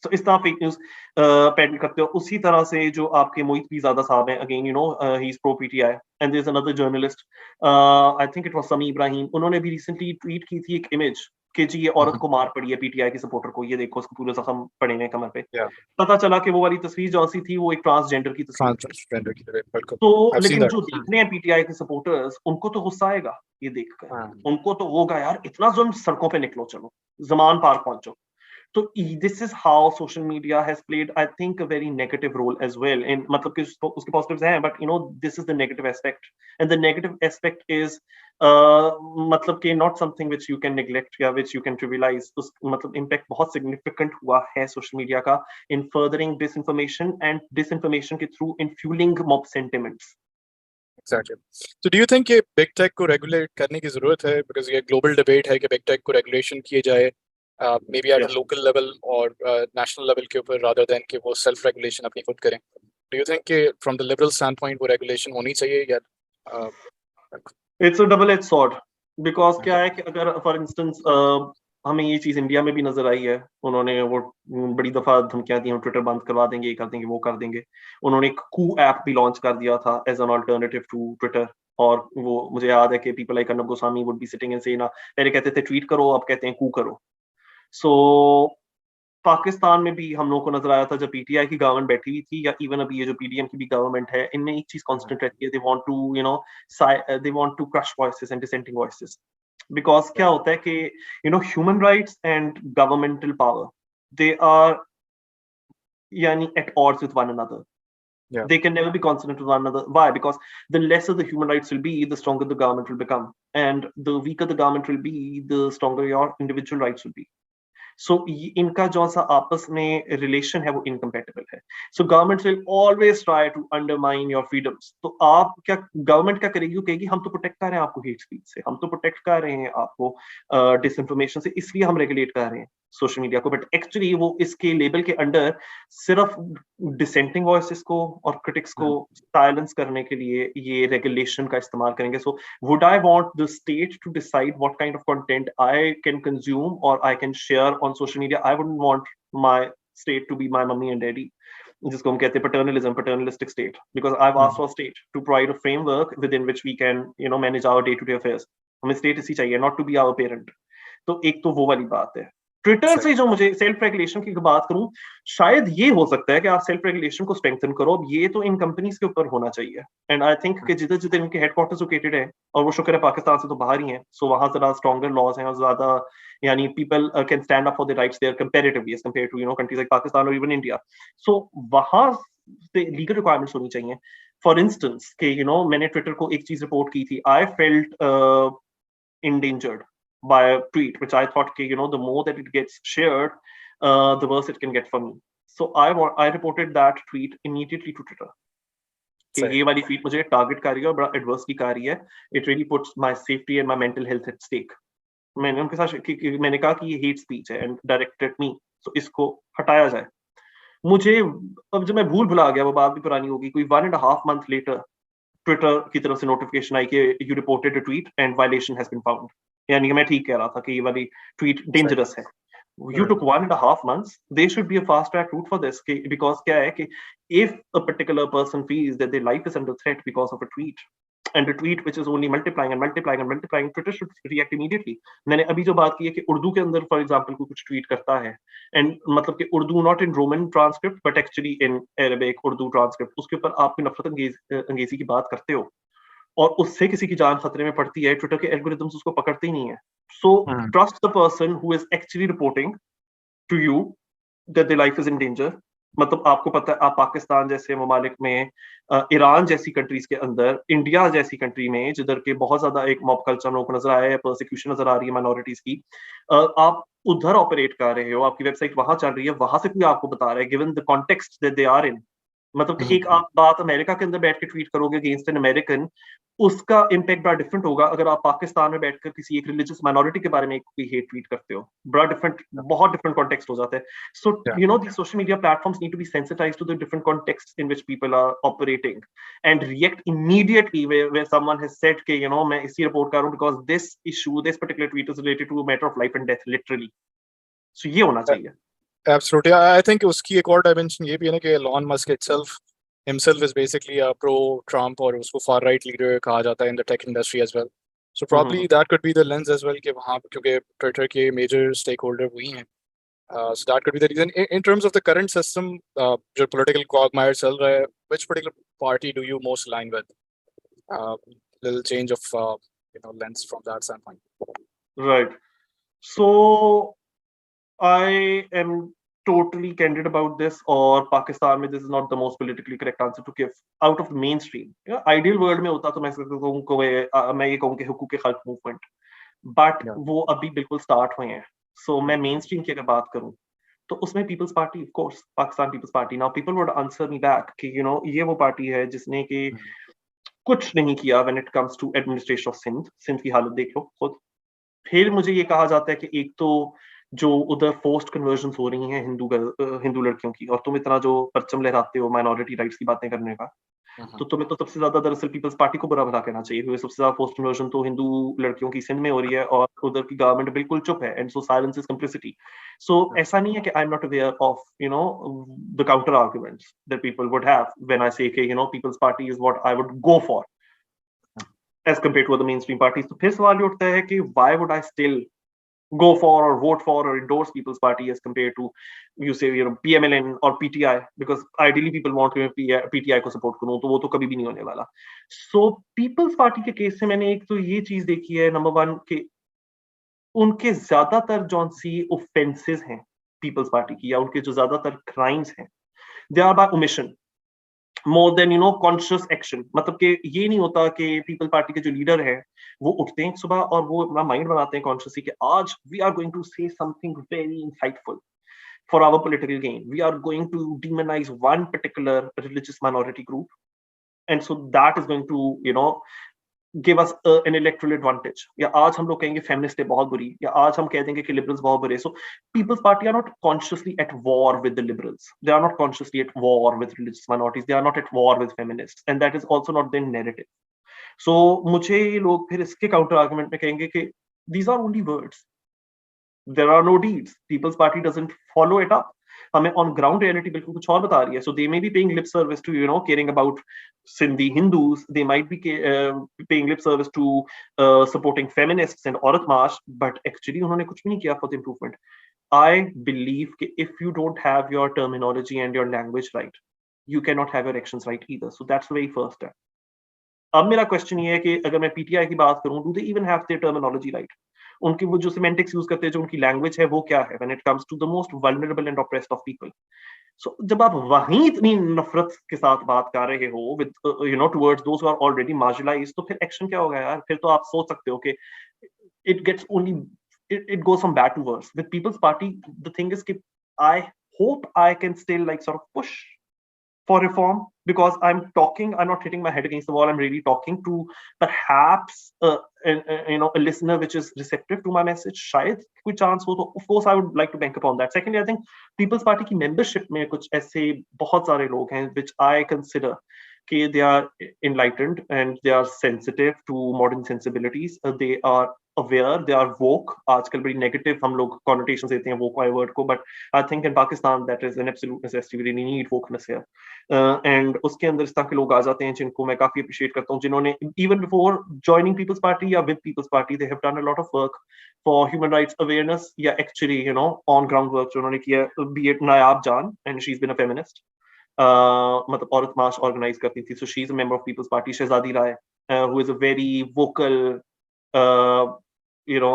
तो इस तरह फेक न्यूज पैडल करते हो। उसी तरह से जो आपके मोहित पीरजादा साहब हैं, again you know he is pro PTI, and there is another journalist, I think it was Sami Ibrahim, उन्होंने भी रिसेंटली ट्वीट की थी एक इमेज कि जी ये औरत को मार पड़ी है पीटीआई के सपोर्टर को, ये देखो उसको पूरे जख्म पड़े हैं कमर पे। Yeah, पता चला कि वो वाली तस्वीर जो सी थी वो एक ट्रांसजेंडर की तस्वीर थी। transgender की तरह, बिल्कुल। तो I've seen लेकिन that. जो देख रहे हैं पीटीआई के सपोर्टर्स, उनको तो गुस्सा आएगा ये देखकर, हाँ, उनको तो होगा यार इतना जुल्म, सड़कों पे निकलो, चलो जमान पार्क पहुंचो। तो this is how social media has played, I think, a very negative role as well. And मतलब कि उसके positives हैं, but you know this is the negative aspect, and the negative aspect is मतलब कि not something which you can neglect या which you can trivialize. उस मतलब impact बहुत significant हुआ है social media का in furthering disinformation and disinformation के through in fueling mob sentiments. exactly. So do you think ये big tech को regulate करने की जरूरत है? Because ये global debate है कि big tech को regulation किए जाए, maybe at a Yes. local level और national level के ऊपर, rather than कि वो self regulation अपनी खुद करें. Do you think कि from the liberal standpoint वो regulation होनी चाहिए या It's a double-edged sword, because क्या okay. है कि अगर फॉर इंस्टेंस हमें ये चीज इंडिया में भी नजर आई है, उन्होंने वो बड़ी दफा धमकियां दी, हम ट्विटर बंद करवा देंगे, ये कर देंगे, वो कर देंगे। उन्होंने एक कू ऐप भी लॉन्च कर दिया था as an alternative to Twitter, और वो मुझे याद है कि people like Arnab Goswami would be sitting and say ना, पहले कहते थे ट्वीट करो, अब कहते हैं कू करो। सो पाकिस्तान में भी हम लोगों को नजर आया था जब पीटीआई की गवर्नमेंट बैठी हुई थी, या इवन अभी ये जो पीडीएम की भी गवर्नमेंट है, इनमें एक चीज कांस्टेंट रहती है, they want to you know they want to crush voices and dissenting voices. Because क्या होता है कि you know human rights and governmental power, they are yani at odds with one another. Yeah, They can never be consonant with one another. Why? Because the lesser the human rights will be, the stronger the government will become, and the weaker the government will be, the stronger your individual rights will be. सो इनका जो सा आपस में relation है वो incompatible है। So government will always try to undermine your freedoms. तो आप क्या, गवर्नमेंट क्या करेगी, वो कहेगी हम तो प्रोटेक्ट कर रहे हैं आपको हेट स्पीच से, हम तो प्रोटेक्ट कर रहे हैं आपको डिसइंफॉर्मेशन से, इसलिए हम रेगुलेट कर रहे हैं सोशल मीडिया को। बट एक्चुअली वो इसके लेबल के अंडर सिर्फ डिसेंटिंग वॉइसेस को और क्रिटिक्स को साइलेंस करने के लिए ये रेगुलेशन का इस्तेमाल करेंगे। सो would I want the state to decide what kind of content I can consume or I can share on social media? I wouldn't want my state to be my mummy and daddy, जिसको हम कहते हैं paternalism, paternalistic state, because I've asked for state to provide a framework within which we can you know manage our day-to-day affairs. हमें state इसी चाहिए, not to be our parent. तो एक तो वो वाली बात है। ट्विटर से जो मुझे सेल्फ रेगुलेशन की बात करूं, शायद ये हो सकता है कि आप सेल्फ रेगुलेशन को स्ट्रेंथन करो, अब ये तो इन कंपनीज के ऊपर होना चाहिए। एंड आई थिंक कि जिधर जिधर इनके हेडक्वार्टर्स लोकेटेड है, और वो शुक्र है पाकिस्तान से तो बाहर ही हैं, सो वहां जरा स्ट्रॉन्गर लॉज हैं और ज्यादा यानी people can stand up for the rights there comparatively as compare to you know countries like Pakistan और इवन इंडिया। सो वहां से लीगल रिक्वायरमेंट्स होनी चाहिए। फॉर इंस्टेंस कि यू नो मैंने ट्विटर को एक चीज रिपोर्ट की थी, I felt endangered by a tweet, which I thought, you know, the more that it gets shared, the worse it can get for me. So I reported that tweet immediately to Twitter. कि ये वाली tweet मुझे target कर रही है और बड़ा adversely कर रही है, it really puts my safety and my mental health at stake. मैंने उनके साथ मैंने कहा कि ये हेट स्पीच है and directed me, so इसको हटाया जाए। मुझे अब जब मैं भुला गया, वो बात भी पुरानी होगी, कोई 1.5 month later ट्विटर की तरफ से नोटिफिकेशन आई कि you reported a tweet and violation has been found, यानी कि मैं ठीक कह रहा था कि ये वाली ट्वीट डेंजरस है। You took 1.5 months. There should be a fast track route for this, because क्या है कि if a particular person feels that their life is under threat because of a tweet, and a tweet which is only multiplying and multiplying and multiplying, Twitter should react immediately. मैंने अभी जो बात की है कि उर्दू के अंदर फॉर एग्जांपल कोई कुछ ट्वीट करता है, एंड मतलब कि Urdu not in Roman transcript but actually in Arabic Urdu transcript, उसके ऊपर आप कोई नफरत अंगेजी की बात करते हो और उससे किसी की जान खतरे में पड़ती है, ट्विटर के एल्गोरिथम्स उसको पकड़ते ही नहीं है। So trust the person who is actually reporting to you that their life is in danger. मतलब आपको पता है, आप पाकिस्तान जैसे ममालिक में, ईरान जैसी कंट्रीज के अंदर, इंडिया जैसी कंट्री में जिधर के बहुत ज्यादा एक मॉब कल्चर हम लोगों को नजर आया है, परसिक्यूशन नजर आ रही है माइनॉरिटीज की, आप उधर ऑपरेट कर रहे हो, आपकी वेबसाइट वहां चल रही है, वहां से कोई आपको बता रहा है, given the context that they are in, मतलब कि एक आप बात अमेरिका के अंदर बैठ के ट्वीट करोगे अगेंस्ट एन अमेरिकन, उसका इम्पैक्ट बड़ा डिफरेंट होगा अगर आप पाकिस्तान में बैठकर किसी एक रिलीजियस माइनॉरिटी के बारे में कोई हेट ट्वीट करते हो। बड़ा डिफरेंट, बहुत डिफरेंट कॉन्टेक्स्ट हो जाता है। So you know the social media platforms need to be sensitized to the different context in which people are operating and react immediately where someone has said कि you know मैं इसी report कर रहा हूं because this issue, this particular tweet is related to a matter of life and death literally. So ये होना चाहिए। Absolutely. I think उसकी एक और dimension ये भी है ना कि Elon Musk himself is basically a pro-Trump और उसको far right leader कहा जाता है in the tech industry as well. So probably that could be the lens as well कि वहाँ क्योंकि Twitter के major stakeholder वही हैं. So that could be the reason. In terms of the current system, जो political quagmire चल रहा है, which particular party do you most align with? Little change of lens from that standpoint. Right. So I am totally candid about this, or Pakistan में this is not the most politically correct answer to give out of the mainstream. Ideal world में होता तो मैं ये कहूँ कि हुकूक खल्क movement, but वो अभी बिल्कुल स्टार्ट हुए हैं। सो मैं मेन स्ट्रीम की अगर बात करूँ तो उसमें Peoples Party, of course Pakistan Peoples Party. Now people would answer me back कि यू नो ये वो पार्टी है जिसने कि कुछ नहीं किया when it comes to administration of Sindh की हालत देख लो खुद। फिर मुझे ये कहा जाता है कि एक तो जो उधर फोर्स्ड कन्वर्जन हो रही हैं हिंदू लड़कियों की, और तुम इतना जो परचम लहराते हो माइनॉरिटी राइट्स की बातें करने का, तो तुम्हें तो सबसे ज्यादा दरअसल पीपल्स पार्टी को बुरा भला कहना चाहिए, क्योंकि सबसे ज्यादा फोर्स्ड कन्वर्जन तो हिंदू लड़कियों की सिंध में हो रही है और उधर की गवर्नमेंट बिल्कुल चुप है, and so silence is complicity. So ऐसा नहीं है कि I am not aware of you know the counter arguments that people would have when I say कि you know Peoples Party is what I would go for as compared to other mainstream parties. तो फिर सवाल ये उठता है कि why would I still go for or vote for or endorse People's Party as compared to you say you know PMLN or PTI, because ideally people want to PTI को support करूं, तो वो तो कभी भी नहीं होने वाला। So People's Party के केस से मैंने एक तो ये चीज देखी है, नंबर वन कि उनके ज्यादातर जो सी ऑफेंसेस हैं पीपल्स पार्टी की, या उनके जो ज्यादातर क्राइम्स हैं, they are by omission more than you know conscious action. मतलब कि ये नहीं होता कि पीपल पार्टी के जो लीडर है वो उठते हैं सुबह और वो अपना माइंड बनाते हैं कॉन्शियसली कि आज we are going to say something very insightful for our political gain, we are going to demonise one particular religious minority group, and so that is going to you know give us an electoral advantage, या आज हम लोग कहेंगे feminist है बहुत बुरी, या आज हम कह देंगे कि liberals बहुत बुरे। So People's Party are not consciously at war with the liberals, they are not consciously at war with religious minorities, they are not at war with feminists, and that is also not their narrative. So मुझे ये लोग फिर इसके counter argument में कहेंगे कि these are only words, there are no deeds, People's Party doesn't follow it up, हमें on ground reality बिल्कुल कुछ और बता रही है। So they may be paying lip service to you know caring about Sindhi Hindus, they might be paying lip service to supporting feminists and Aurat March, but actually उन्होंने कुछ भी नहीं किया for the improvement. I believe कि if you don't have your terminology and your language right, you can not have your actions right either. So that's very first step. अब मेरा question ये है कि अगर मैं पीटीआई की बात करूं, do they even have their terminology right? उनकी वो जो सिमेंटिक्स यूज करते हैं, जो उनकी लैंग्वेज है वो क्या है when it comes to the most vulnerable and oppressed of people? So जब आप वहीं इतनी नफरत के साथ बात कर रहे हो with you know towards those who are already marginalised, तो फिर एक्शन क्या होगा यार? फिर तो आप सोच सकते हो कि it gets only it goes from bad to worse with People's Party. The thing is कि I hope I can still like sort of push for reform, because I'm not hitting my head against the wall, I'm really talking to perhaps you know a listener which is receptive to my message, shayad koi chance ho to of course I would like to bank upon that. Secondly, I think People's Party की membership में कुछ ऐसे बहुत सारे लोग हैं which I consider कि they are enlightened and they are sensitive to modern sensibilities, they are aware, they are woke. आजकल बड़ी negative हम लोग connotations देते हैं woke word को, but I think in Pakistan that is an absolute necessity. We really need wokeness here. And उसके अंदर इस तरह के लोग आ जाते हैं जिनको मैं काफी appreciate करता हूँ, जिन्होंने even before joining People's Party या with People's Party they have done a lot of work for human rights awareness, या actually you know on ground work जो उन्होंने किया, be it नायाब जान, and she's been a feminist. मतलब औरत मार्च organise करती थी, so she's a member of People's Party. Shahzadi Rai, who is a very vocal you know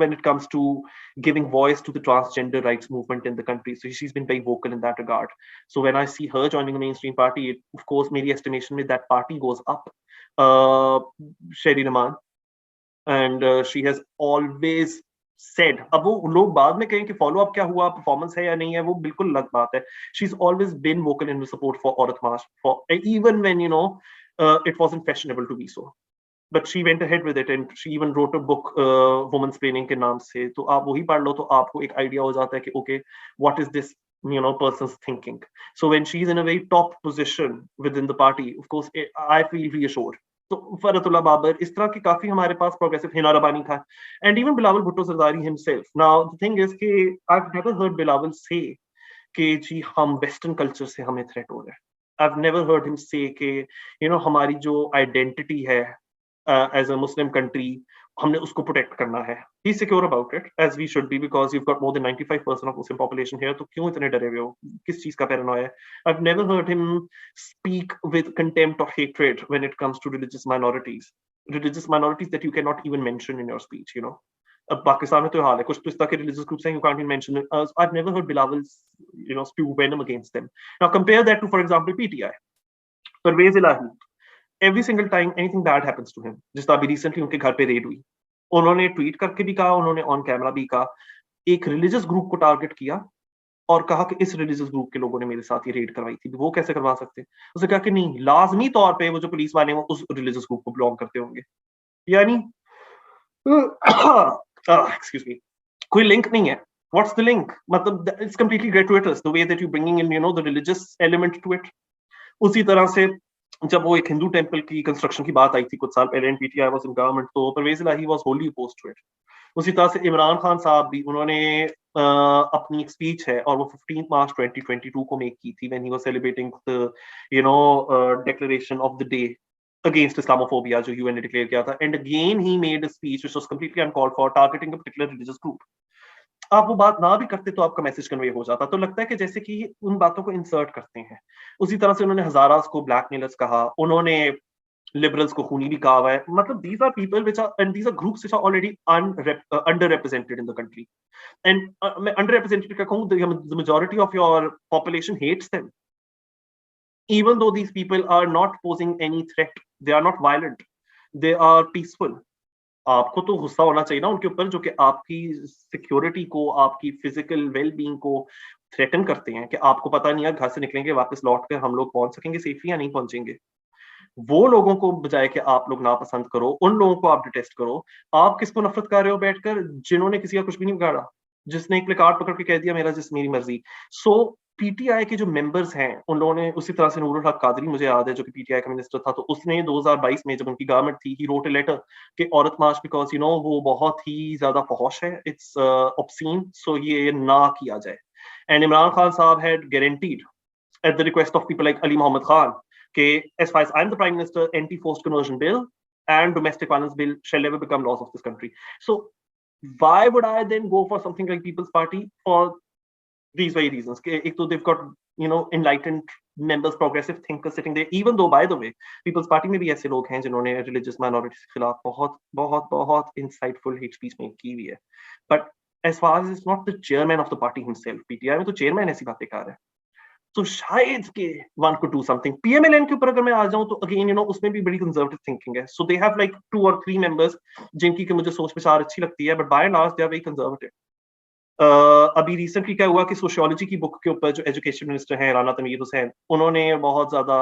when it comes to giving voice to the transgender rights movement in the country, so she's been very vocal in that regard. So when I see her joining the mainstream party, it, of course मेरी estimation में that party goes up. Sherry Rahman, and she has always said. अब वो लोग बाद में कहें कि follow up क्या हुआ, परफॉर्मेंस है या नहीं है, वो बिल्कुल अलग बात है. She's always been vocal in the support for Aurat March, for even when it wasn't fashionable to be so. But she went ahead with it and she even wrote a book, women's training के नाम से. तो आप वही पढ़ लो तो आपको एक आइडिया हो जाता है कि okay, what is this person's thinking. So when she's in a very top position within the party, of course I feel reassured. तो फरतुल्ला बाबर, इस तरह के काफी हमारे पास प्रोग्रेसिव, हिना रबानी था, and even Bilawal Bhutto Zardari himself. Now the thing is कि I have never heard Bilawal से कि जी हम वेस्टर्न कल्चर से हमें थ्रेट हो रहा है. I have never heard him से कि हमारी जो आइडेंटिटी है एज अ मुस्लिम कंट्री, हमने उसको प्रोटेक्ट करना है. He secure about it, as we should be, because you got more than 95% of Muslim population here. तो क्यों इतने डरे हुए हो, किस चीज का पैरानोया है? I have never heard him speak with contempt और hatred when it comes to religious minorities that you cannot even mention in your speech. अब पाकिस्तान में तो हाल है, कुछ तो इस तरह के religious groups हैं, you can't even mention it. I've never heard Bilawal spew venom against them. Now compare that to, for example, PTI. Parvez Ilahi, every single time anything bad happens to him, जिस तरह अभी recently उनके घर पे red हुई, उन्होंने tweet करके भी कहा, उन्होंने ऑन कैमरा भी कहा, एक रिलीजियस ग्रुप को टारगेट किया और कहा कि इस रिलीजियस ग्रुप के लोगों ने मेरे साथ ये रेड करवाई थी. वो कैसे करवा सकते हैं? उसने कहा कि नहीं, लाजमी तौर पे वो जो पुलिस वाले हैं वो उस रिलीजियस ग्रुप को बिलोंग करते होंगे. यानी एक्सक्यूज मी, कोई लिंक नहीं है. What's the link? मतलब it's completely gratuitous the way that you bringing in the religious element to it. उसी तरह से जब वो एक हिंदू टेंपल की कंस्ट्रक्शन की बात आई थी कुछ साल पहले, पीटीआई वाज इन गवर्नमेंट, तो Pervez Elahi was wholly opposed to it. उसी तरह से इमरान खान साहब भी, उन्होंने अपनी एक स्पीच है और वो 15 मार्च 2022 को मेक की थी, when he was celebrating the declaration of the day against Islamophobia जो यूएन ने डिक्लेयर किया था. And again he made a speech which was completely uncalled for, targeting a particular religious group. आप वो बात ना भी करते तो आपका मैसेज कन्वे हो जाता. तो लगता है कि जैसे कि उन बातों को इंसर्ट करते हैं. उसी तरह से उन्होंने हजारास को ब्लैकमेलर्स कहा, उन्होंने लिबरल्स को खूनी भी कहा हुआ है. मतलब these are people which are, and these are groups which are already underrepresented in the country. And मैं underrepresented क्या कहूँ, the majority of your population hates them. Even though these people are not posing any threat, they are not violent, they are peaceful. आपको तो गुस्सा होना चाहिए ना उनके ऊपर, जो कि आपकी सिक्योरिटी को, आपकी फिजिकल वेलबींग को थ्रेटन करते हैं, कि आपको पता नहीं है घर से निकलेंगे वापस लौट कर हम लोग पहुंच सकेंगे सेफली या नहीं पहुंचेंगे. वो लोगों को बजाय कि आप लोग नापसंद करो, उन लोगों को आप डिटेस्ट करो. आप किसको नफरत कर रहे हो बैठकर? जिन्होंने किसी का कुछ भी नहीं बिगाड़ा, जिसने एक प्लेकार्ड पकड़ के कह दिया मेरा जिस मेरी मर्जी. सो पीटीआई के जो मेंबर्स हैं, उन लोगों ने, उसी तरह से नूरुल हक कादरी मुझे याद है जो कि पीटीआई का मिनिस्टर था, तो उसने 2022 में जब उनकी गवर्नमेंट थी, ही रोट अ लेटर कि औरत मार्च, बिकॉज वो बहुत ही ज्यादा फहश है, इट्स ऑब्सीन, सो ये ना किया जाए. एंड इमरान खान साहब had guaranteed at the request of people like Ali Muhammad Khan, okay, as far as I'm the Prime Minister, anti-forced conversion bill and domestic violence bill shall never become laws of this country. So why would I then go for something like People's Party for these very reasons? Ek to they've got enlightened members, progressive thinkers sitting there. Even though, by the way, People's Party में भी ऐसे लोग हैं जिन्होंने religious minorities के खिलाफ बहुत बहुत बहुत insightful hate speech में की हुई है. But as far as it's not the chairman of the party himself, PTI में तो chairman ऐसी बातें कर रहा है. तो शायद के one could do something. PMLN के ऊपर अगर मैं आ जाऊं तो अगेन उसमें भी बड़ी कंजर्वेटिव थिंकिंग है. So they have like 2 or 3 members जिनकी कि मुझे सोच विचार अच्छी लगती है, but by and large they are very conservative. अभी रिसेंटली क्या हुआ कि सोशियोलॉजी की बुक के ऊपर जो एजुकेशन मिनिस्टर हैं राना तमीर हुसैन, उन्होंने बहुत ज्यादा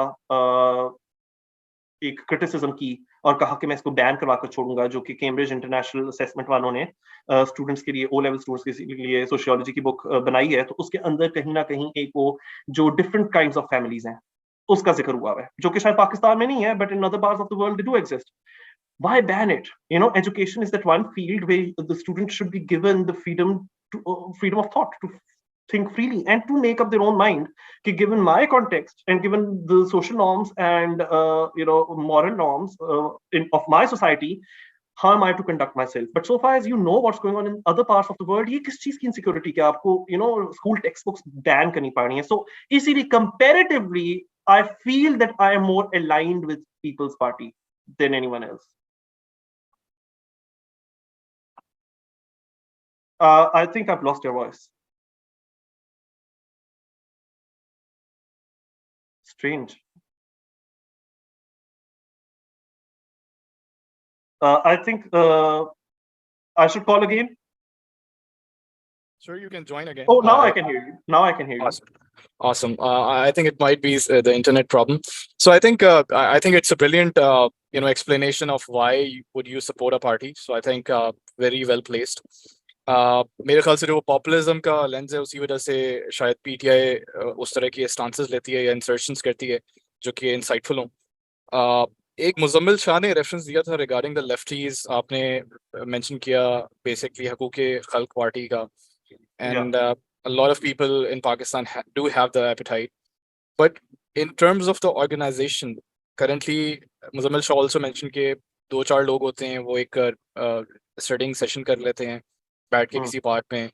एक क्रिटिसिज्म की और कहा कि मैं इसको बैन करवा कर छोड़ूंगा, जो कि कैम्ब्रिज इंटरनेशनल असेसमेंट वालों ने स्टूडेंट्स के लिए, ओ लेवल स्टूडेंट्स के लिए सोशियोलॉजी की बुक बनाई है. तो उसके अंदर कहीं ना कहीं एक वो जो डिफरेंट काइंड्स ऑफ फैमिलीज हैं उसका जिक्र हुआ है, जो कि शायद पाकिस्तान में नहीं है, but in other parts of the world they do exist. Why ban it? Education is that one field where the students should be given the freedom of thought to think freely and to make up their own mind. Given my context and given the social norms and moral norms of my society, how am I to conduct myself? But so far as you know what's going on in other parts of the world, ये किस चीज की insecurity क्या आपको school textbooks ban करनी पड़नी है. So इसीलिए comparatively I feel that I am more aligned with People's Party than anyone else. I think I've lost your voice. Strange. I think I should call again. Sure, you can join again. Oh, now I can hear you. Now I can hear you. Awesome. Awesome. I think it might be the internet problem. So I think it's a brilliant explanation of why would you support a party. So I think very well placed. मेरे ख्याल से जो populism का lens है उसी वजह से शायद पीटीआई उस तरह की स्टांसेस लेती है या इंसर्शंस करती है जो कि इंसाइटफुल हों. एक मुजम्मिल शाह ने रेफरेंस दिया था रिगार्डिंग द लेफ्टीज. आपने मेंशन किया बेसिकली हकूक़ खल्क पार्टी का. And a lot of people in Pakistan do have the appetite. But in terms of the organization, currently, Muzammil Shah also mentioned कि 2-4 लोग होते हैं वो एक studying session कर लेते हैं बैठ के किसी पार्क में.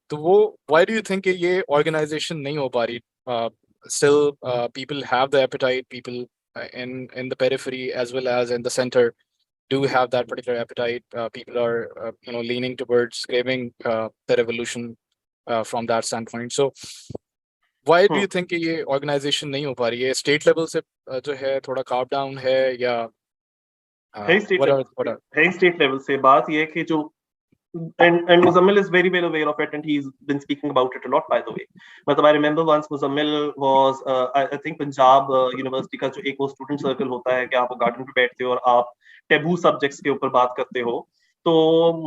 तो वो why do you think कि ये organization नहीं हो पा रही? Still, people have the appetite. People in the periphery as well as in the center do have that particular appetite. People are leaning towards craving the revolution from that standpoint. So why do you think कि ये organization नहीं हो पा रही है? State level से जो है थोड़ा carve down है या state level से बात ये है कि जो and Muzammil is very well aware of it, and he's been speaking about it a lot, by the way. But I remember once Muzammil was I think Punjab University का जो एक वो student circle होता है कि आप garden पे बैठते हो और आप taboo subjects के ऊपर बात करते हो. So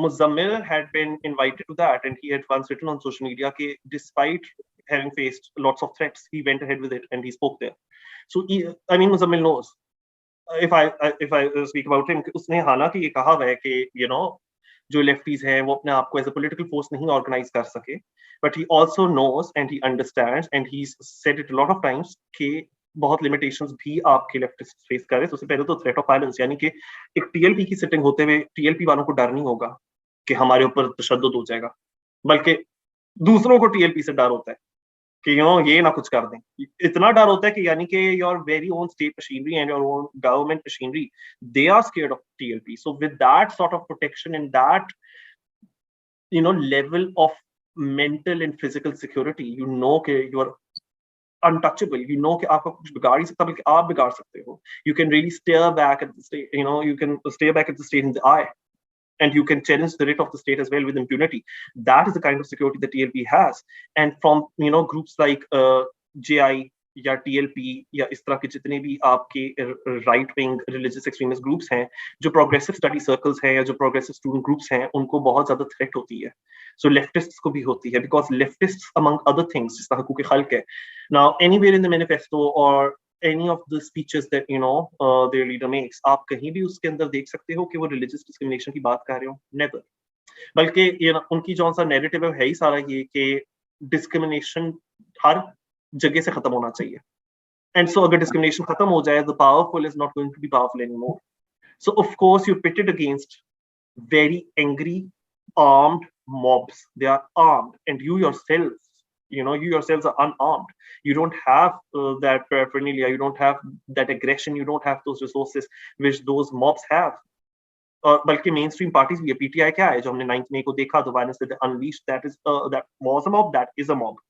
Muzammil had been invited to that, and he had once written on social media that despite having faced lots of threats, he went ahead with it and he spoke there. So I mean, Muzammil knows. If I speak about him, उसने हालांकि ये कहा है कि जो lefties हैं वो अपने आप को एज अ पॉलिटिकल फोर्स नहीं ऑर्गेनाइज कर सके, but he also knows and he understands and he said it a lot of times कि बहुत लिमिटेशंस भी आपके लेफ्टिस्ट फेस कर रहे हैं. सबसे पहले तो थ्रेट ऑफ वायलेंस, यानी कि एक टीएलपी की सिटिंग होते हुए टीएलपी वालों को डर नहीं होगा कि हमारे ऊपर तशद्दुद हो जाएगा, बल्कि दूसरों को टीएलपी से डर होता है कि ये ना कुछ कर दें. इतना डर होता है कि यानी कि your very own state machinery and your own government machinery, they are scared of TLP. So with that sort of protection and that level of mental and physical security, कि यू आर untouchable, कि आपका कुछ बिगाड़ ही सकता, बल्कि आप बिगाड़ सकते हो. You can really stare back at the state, you can stare back at the state in the eye, and you can challenge the writ of the state as well with impunity. That is the kind of security that TLP has. And from groups like JI या TLP या इस तरह के जितने भी आपके right wing religious extremist groups हैं, जो प्रोग्रेसिव स्टडी सर्कल्स हैं या जो प्रोग्रेसिव स्टूडेंट ग्रुप्स हैं, उनको बहुत ज्यादा थ्रेट होती है. सो लेफ्टिस्ट्स को भी होती है, बिकॉज लेफ्टिस्ट्स अमंग अदर थिंग्स जिस तरह हकूक़ खल्क है, now anywhere in the manifesto और any of the speeches that their leader makes, आप कहीं भी उसके अंदर देख सकते हो कि वो religious discrimination की बात कर रहे हो. Never. बल्कि उनकी जो सा narrative है ही सारा ये कि discrimination हर जगह से खत्म होना चाहिए. And so अगर discrimination खत्म हो जाए, the powerful is not going to be powerful anymore. So of course you're pitted against very angry, armed mobs. They are armed, and you yourselves are unarmed. You don't have that paraphernalia, you don't have that aggression, you don't have those resources which those mobs have. बल्कि main stream parties भी, PTI क्या है जो हमने 9th मई को देखा, the violence that they unleashed, that was a mob, that is a mob.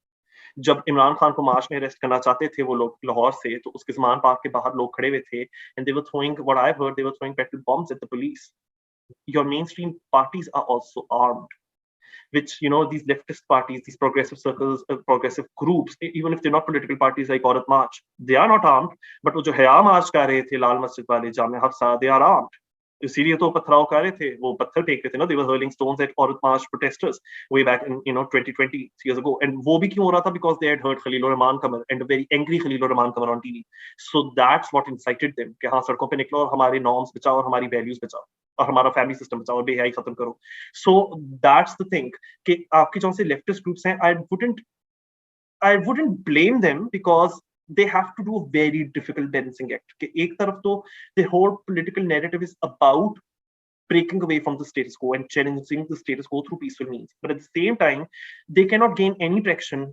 जब इमरान खान को मार्च में अरेस्ट करना चाहते थे वो लोग लाहौर से, तो उसके ज़मान पार्क के बाहर लोग खड़े हुए थे, and they were throwing, what I've heard, they were throwing petrol bombs at the police. Your mainstream parties are also armed, which these leftist parties, these progressive circles, progressive groups, even if they're not political parties like Aurat March, they are not armed. But वो जो हया मार्च कर रहे थे लाल मस्जिद वाले Jamia Hafsa, they are armed. इसीलिए तो पथराव कर रहे थे, वो पत्थर फेंक रहे थे ना, they were hurling stones at Aurat March protesters way back in 2020 years ago. And वो भी क्यों हो रहा था? Because they had heard Khalil Rahman Qamar, and a very angry Khalil Rahman Qamar on TV. So that's what incited them कि हाँ सड़कों पे निकलो और हमारे norms बचाओ और हमारी values बचाओ और हमारा फैमिली सिस्टम बचाओ और बेहयाई खत्म करो. सो दैट्स द थिंग कि आपके जो से लेफ्टिस्ट ग्रुप्स हैं, I wouldn't blame them because they have to do a very difficult balancing act. कि एक तरफ तो the whole political narrative is about breaking away from the status quo and challenging the status quo through peaceful means, but at the same time they cannot gain any traction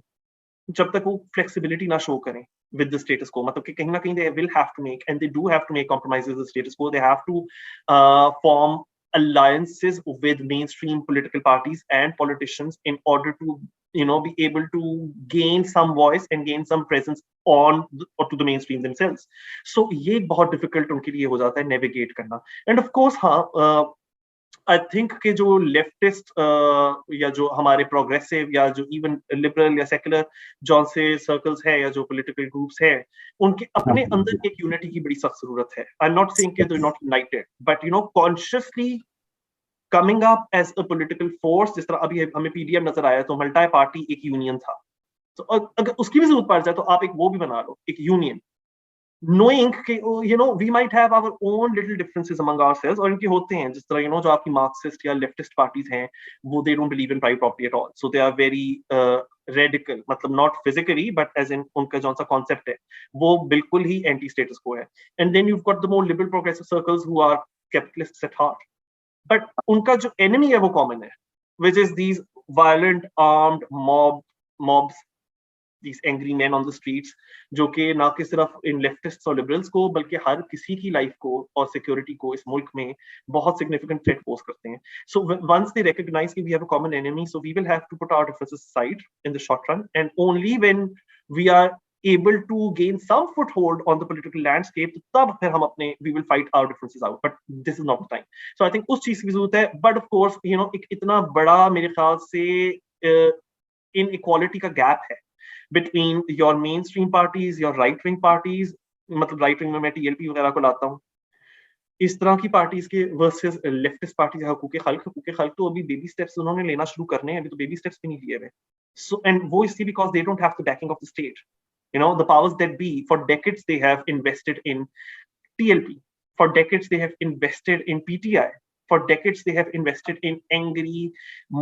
जब तक वो flexibility ना show करें with the status quo. मतलब कि कहीं ना कहीं they will have to make, and they do have to make compromises with the status quo. They have to form alliances with mainstream political parties and politicians in order to be able to gain some voice and gain some presence on or to the mainstream themselves. So ये बहुत difficult उनके लिए हो जाता है navigate करना. And of course I think कि जो लेफ्टिस्ट या जो हमारे प्रोग्रेसिव या जो इवन लिबरल या सेकुलर जॉन से सर्कल्स है या जो पॉलिटिकल ग्रुप्स है, उनके अपने अंदर एक यूनिटी की बड़ी सख्त जरूरत है. आई एम नॉट सेइंग कि they not united, but you know consciously coming up as a political force. जिस तरह अभी हमें पीडीएम नजर आया तो मल्टी पार्टी एक यूनियन था, तो अगर उसकी भी जरूरत पड़ जाए तो आप एक वो भी बना लो, एक यूनियन, knowing कि you know we might have our own little differences among ourselves, और इनके होते हैं, जिस तरह you know जो आपकी मार्क्सिस्ट या लेफ्टिस्ट पार्टीज हैं, वो they don't believe in private property at all, so they are very radical, मतलब not physically but as in उनका जो सा कॉन्सेप्ट है वो बिल्कुल ही एंटी स्टेटस को है. And then you've got the more liberal progressive circles who are capitalists at heart, but उनका जो enemy है वो common है, which is these violent armed mobs, these angry men on the streets, जो कि ना कि सिर्फ इन लेफ्टिस्ट्स और लिबरल्स को बल्कि हर किसी की लाइफ को और सिक्योरिटी को इस मुल्क में बहुत सिग्निफिकेंट थ्रेट पोज करते हैं. सो वंस दे रिकॉग्नाइज कि we have a common enemy, so we will have to put our differences aside in the short run, and only when we are able to gain some foothold on the political landscape, तब फिर हम अपने we will fight our differences out, but this is not the time. So I think उस चीज की जरूरत है, but of course you know एक इतना बड़ा मेरे ख्याल से inequality का गैप है between your mainstream parties, your right wing parties, मतलब right wing में मैं TLP वगैरह को लाता हूँ, इस तरह की पार्टीज के वर्सेस लेफ्टिस्ट पार्टीज. हकूक़ खल्क तो अभी बेबी स्टेप्स उन्होंने लेना शुरू करने हैं, अभी तो बेबी स्टेप्स भी नहीं लिए हुए. सो एंड वो इसलिए because they don't have the backing of the state. You know, the powers that be, for decades they have invested in TLP, for decades they have invested in PTI, for decades they have invested in angry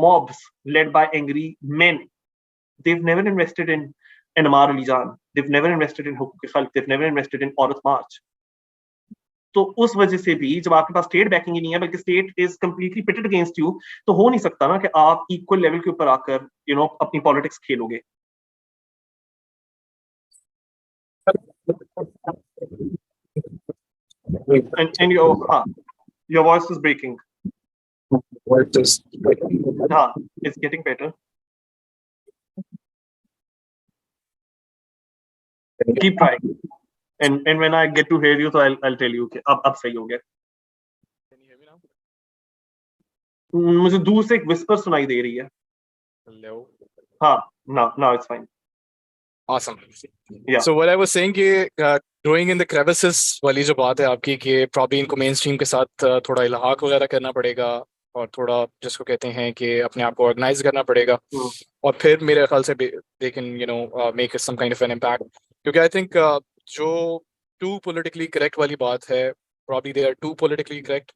mobs led by angry men. They've never invested in Anwar Ali Jan. They've never invested in Hukuk Khalq. They've never invested in Aurat March. तो उस वजह से भी जब आपके पास state banking ही नहीं है, बल्कि state is completely pitted against you, तो हो नहीं सकता ना कि आप इक्वल लेवल के ऊपर आकर यू नो अपनी पॉलिटिक्स खेलोगे. And your voice is breaking. It's getting better. Keep trying. And when I get to hear you, so I'll tell you. Okay, अब सही हो गया. Can you hear me now? मुझे दूर से एक whisper सुनाई दे रही है. Hello. हाँ, now it's fine. Awesome. Yeah. So what I was saying कि growing in the crevices वाली जो बात है आपकी कि probably इनको mainstream के साथ थोड़ा इलाहाक वगैरह करना पड़ेगा और थोड़ा जिसको कहते हैं कि अपने आप को organize करना पड़ेगा और फिर मेरे ख्याल से they can you know make some kind of an impact. क्योंकि I think जो too politically correct वाली बात है, probably they are too politically correct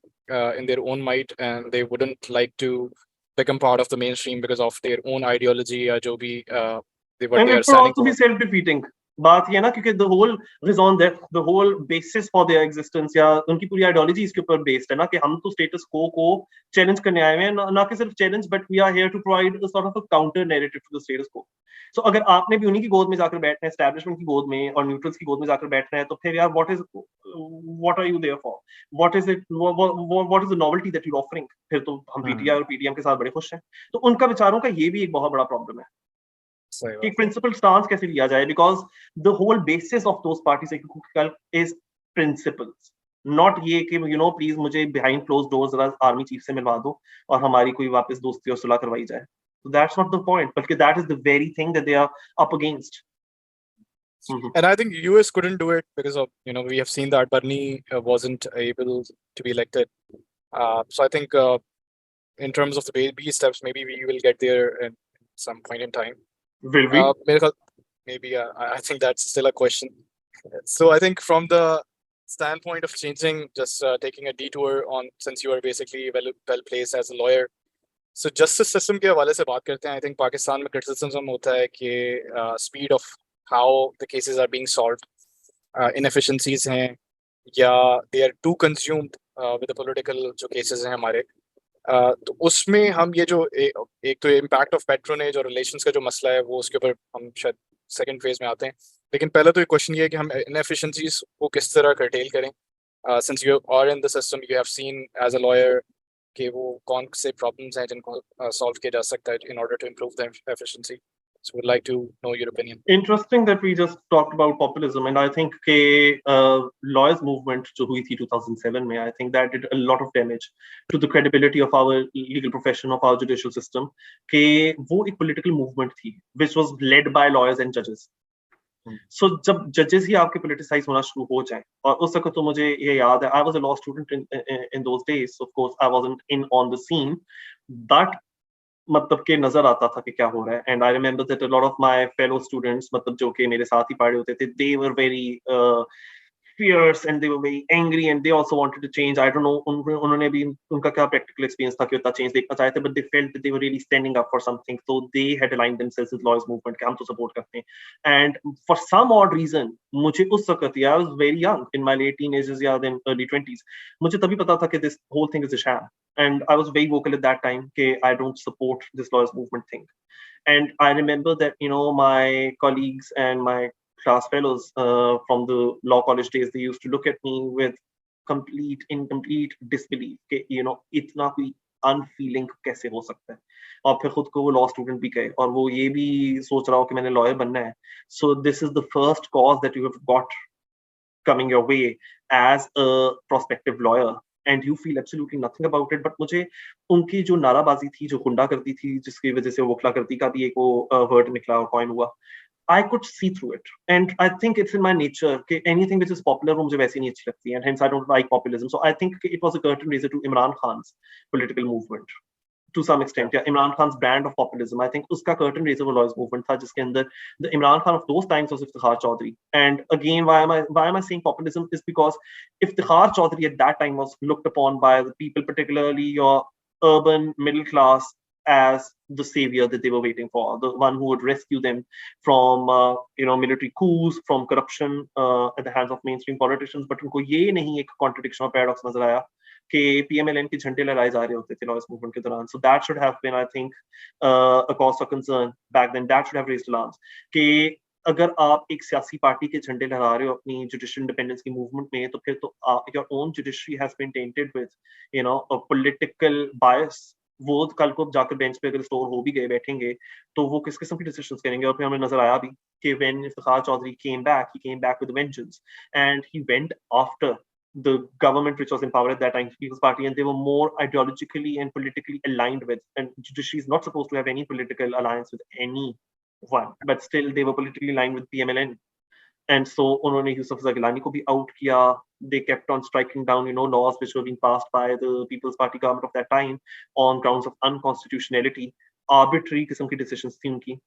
in their own might and they wouldn't like to become part of the mainstream because of their own ideology या जो भी and it could also be self-defeating. बात ये ना क्योंकि the whole raison d'être, the whole basis for their existence या उनकी पूरी आइडियोलॉजी इसके ऊपर बेस्ड है ना कि हम तो स्टेटस को चैलेंज करने आए हुए हैं, ना कि सिर्फ challenge, but we are here to provide a sort of a counter narrative to the status quo. सो अगर आपने भी उन्हीं की गोद में जाकर बैठना है, एस्टैब्लिशमेंट की गोद में और न्यूट्रल्स की गोद में जाकर बैठना है, तो फिर यार what are you there for, what is the novelty that you are offering. फिर तो हम पीटीआई और पीडीएम के साथ बड़े खुश हैं. तो उनका विचारों का ये भी एक बहुत बड़ा प्रॉब्लम है कि प्रिंसिपल स्टांस कैसे लिया जाए, because the whole basis of those parties is principles, not ये कि यू नो प्लीज मुझे बिहाइंड क्लोज डोर्स जरा आर्मी चीफ से मिलवा दो और हमारी कोई वापस दोस्ती और सुलह करवाई जाए. So that's not the point, but that is the very thing that they are up against. And I think US couldn't do it because of, you know, we have seen that Bernie wasn't able to be elected. So I think in terms of the baby steps, maybe we will get there at some point in time. Will we? Maybe I think that's still a question. So I think from the standpoint of changing, just taking a detour on, since you are basically well placed as a lawyer. So justice system के हवाले से बात करते हैं. I think Pakistan में criticism होता है कि speed of how the cases are being solved, inefficiencies हैं या they are too consumed with the political जो cases हैं हमारे. तो उसमें हम ये जो एक तो impact of patronage और relations का जो मसला है वो उसके ऊपर हम शायद second phase में आते हैं. लेकिन पहले तो एक question ये है कि हम inefficiencies को किस तरह curtail करें. Since you are in the system, you have seen as a lawyer कि वो कौन से प्रॉब्लम्स हैं जिनको सॉल्व किया जा सकता है in order to improve the efficiency. So would like to know your opinion. Interesting that we just talked about populism, and I think lawyers movement जो हुई थी 2007 में, I think that did a lot of damage to the credibility of our legal profession, of our judicial system. कि वो एक political movement थी, which was led by lawyers and judges. So जब judges ही आपके politicize होना शुरू हो जाए, और उस वक्त तो मुझे ये याद है, I was a law student in those days, so of course I wasn't in on the scene, but मतलब के नजर आता था कि क्या हो रहा है. And I remember that a lot of my fellow students, मतलब जो कि मेरे साथ ही पढ़े होते थे, they were very fierce and they were very angry and they also wanted to change. I don't know उन्होंने भी उनका क्या practical experience था कि उतना change देखना चाहे थे, but they felt that they were really standing up for something, so they had aligned themselves with lawyers movement कि हम तो support करते हैं. And for some odd reason मुझे उस वक्त, I was very young in my late teenagers या then early 20s, मुझे तभी पता था कि this whole thing is a sham, and I was very vocal at that time कि I don't support this lawyers movement thing. And I remember that, you know, my colleagues and my class fellows from the law college days, they used to look at me with incomplete disbelief कि, you know, इतना कोई unfeeling कैसे हो सकता है, और फिर खुद को वो law student भी कहे, और वो ये भी सोच रहा हो कि मैंने lawyer बनना है. So this is the first cause that you have got coming your way as a prospective lawyer, and you feel absolutely nothing about it. But मुझे उनकी जो नाराबाजी थी, जो गुंडा करती थी, जिसकी वजह से वो वकला करती का भी एक वो वर्ड निकला और कॉइन हुआ, I could see through it, and I think it's in my nature कि anything which is popular वो मुझे वैसे नहीं अच्छी लगती, and hence I don't like populism. So I think it was a curtain raiser to Imran Khan's political movement to some extent. Yeah, Imran Khan's brand of populism, I think उसका curtain raiser वो lawyers movement था, जिसके अंदर the Imran Khan of those times was Iftikhar Chaudhry. And again, why am I saying populism is because Iftikhar Chaudhry at that time was looked upon by the people, particularly your urban middle class, as the savior that they were waiting for, the one who would rescue them from military coups, from corruption at the hands of mainstream politicians. But उनको ये नहीं एक contradiction or paradox नजर आया कि PMLN के झंडे लहराए जा रहे होते थे lawyers movement के दौरान. So that should have been, I think, a cause for concern back then. That should have raised alarms कि अगर आप एक सियासी पार्टी के झंडे लहरा रहे हो अपनी जुडिशियल इंडिपेंडेंस की मूवमेंट में, तो फिर तो your own judiciary has been tainted with, you know, a political bias. वो कल को जाकर बेंच पे अगर स्टोर हो भी गए बैठेंगे, तो वो किस किस्म की डिसीजंस करेंगे. और फिर हमें नजर आया भी कि when Iftikhar Chaudhry came back, he came back with a vengeance, and he went after the government which was in power at that time, People's Party, and they were more ideologically and politically aligned with, and judiciary is not supposed to have any political alliance with anyone, but still they were politically aligned with PMLN. And so उन्होंने यूसुफ ज़गिलानी को भी out किया. They kept on striking down, you know, laws which were being passed by the People's Party government of that time on grounds of unconstitutionality. Arbitrary किस्म की decisions थी उनकी.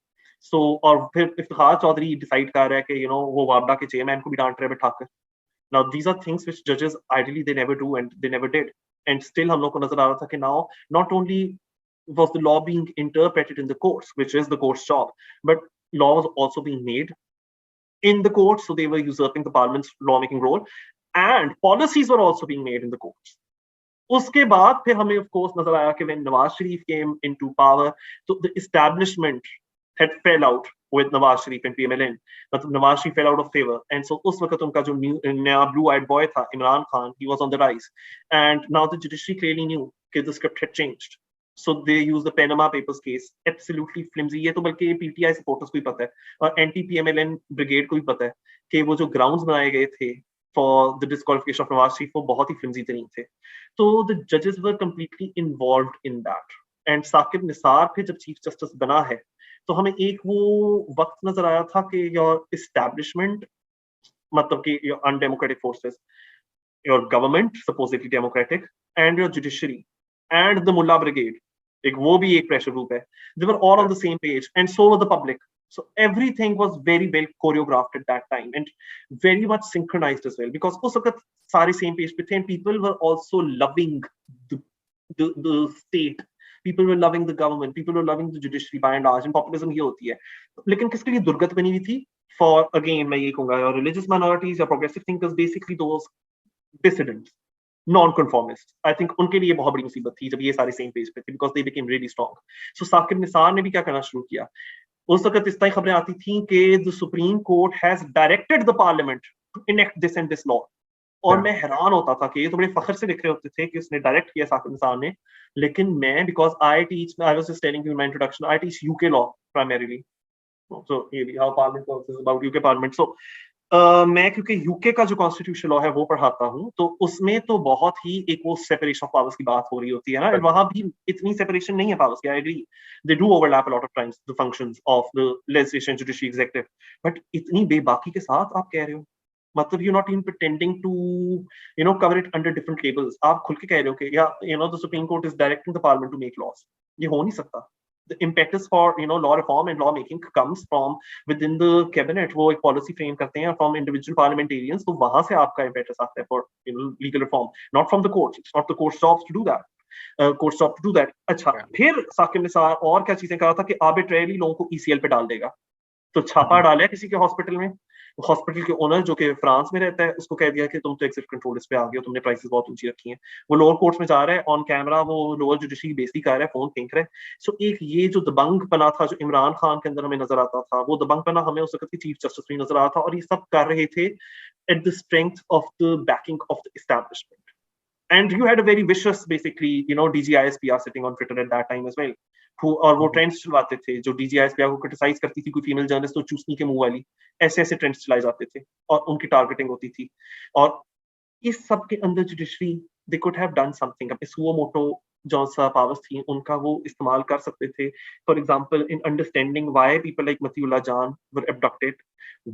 So और फिर इफ्तिखार चौधरी डिसाइड कर रहा है कि, you know, वो वापडा के चेयरमैन को भी डांट रहे बैठाकर. Now these are things which judges ideally they never do, and they never did. And still हम लोग को नजर आ रहा था कि now not only was the law being interpreted in the courts, which is the court's job, but law was also being made in the courts, so they were usurping the parliament's lawmaking role, and policies were also being made in the courts. उसके बाद फिर हमें of course नजर आया कि when Nawaz Sharif came into power, so the establishment had fell out with Nawaz Sharif and PMLN. मतलब Nawaz Sharif fell out of favor, and so उस वक्त उनका जो नया blue-eyed boy था, Imran Khan, he was on the rise, and now the judiciary clearly knew that the script had changed. So they used the Panama Papers case, absolutely flimsy. ये तो बल्कि PTI supporters को ही पता है, और anti-PMLN brigade को भी पता है कि वो जो grounds बनाए गए थे for the disqualification of Nawaz Sharif वो बहुत ही flimsy तरीन थे. So the judges were completely involved in that. And Saqib Nisar फिर जब चीफ जस्टिस बना है, तो हमें एक वो वक्त नजर आया था कि your establishment, मतलब कि your undemocratic forces, your government supposedly democratic, and your judiciary and the Mullah Brigade, like वो भी एक pressure group है, they were all on the same page, and so were the public. So everything was very well choreographed at that time and very much synchronized as well, because उस वक्त सारे same page पे थे, and people were also loving the state, people were loving the government, people were loving the judiciary by and large, and populism ये होती है. लेकिन किसके लिए दुर्गत बनी हुई थी? For again मैं ये कहूँगा, your religious minorities, your progressive thinkers, basically those dissidents, non-conformists. I think उनके लिए बहुत बड़ी मुसीबत थी जब ये सारे सेम पेज पे थे, because they became really strong. So Saqib Nisar ने भी क्या करना शुरू किया. उस वक्त इस तरह खबरें आती थी कि the Supreme Court has directed the Parliament to enact this and this law. और मैं हैरान होता था कि ये तो बड़े फख्र से लिख रहे होते थे कि उसने डायरेक्ट किया साकिब निसार ने, लेकिन मैं, because I was just telling you in my introduction, I teach UK law primarily. So how parliament works is about UK parliament. So मैं क्योंकि यूके का जो कॉन्स्टिट्यूशन लॉ है वो पढ़ाता हूँ, तो उसमें तो बहुत ही एक वो सेपरेशन ऑफ पावर्स की बात हो रही होती है ना, एंड वहां भी इतनी सेपरेशन नहीं है पावर्स की. I agree, they do overlap a lot of times the functions of the legislation, judiciary, executive, but इतनी बेबाकी के साथ आप कह रहे हो, मतलब you not in pretending to cover it under different tables. आप खुल के कह रहे हो कि या the Supreme Court is directing the parliament to make laws. ये हो नहीं सकता. The impetus for law reform and law making comes from within the cabinet. वो एक policy frame करते हैं from individual parliamentarians. तो वहां से आपका impetus आता है for legal reform, not from the courts. It's not the court's jobs to do that. Court's job to do that. अच्छा, फिर साकिब निसार और क्या चीजें कहा था कि arbitrarily लोगों को ECL पे डाल देगा. तो छापा डाला किसी के हॉस्पिटल में, हॉस्पिटल के ओनर जो कि फ्रांस में रहता है उसको कह दिया कि तुम तो एक्सिट कंट्रोल लिस्ट पे आ गए हो, तुमने प्राइसेस बहुत ऊंची रखी हैं. वो लोअर कोर्ट्स में जा रहा है, ऑन कैमरा वो लोअर जुडिशरी बेइज्जती कर रहा है, फोन फेंक रहा है. सो एक ये जो दबंग पना था जो इमरान खान के अंदर हमें नजर आता था, वो दबंग पना हमें उस वक्त की चीफ जस्टिस में नजर आता था, और ये सब कर रहे थे at the strength of the backing of the establishment. And you had a very vicious, basically, DGISPR sitting on Twitter at that time as well. और वो ट्रेंड्स चलवाते थे, जो DGISPR को क्रिटिसाइज करती थी कोई फीमेल जर्नलिस्ट, तो चूसनी के मुंह वाली, ऐसे ऐसे ट्रेंड्स चलाए जाते थे और उनकी टारगेटिंग होती थी. और इस सब के अंदर judiciary they could have done something. अपने सुओ मोटो जो सा पावर्स थी उनका वो इस्तेमाल कर सकते थे. For example in understanding why people like Matiullah Jan were abducted,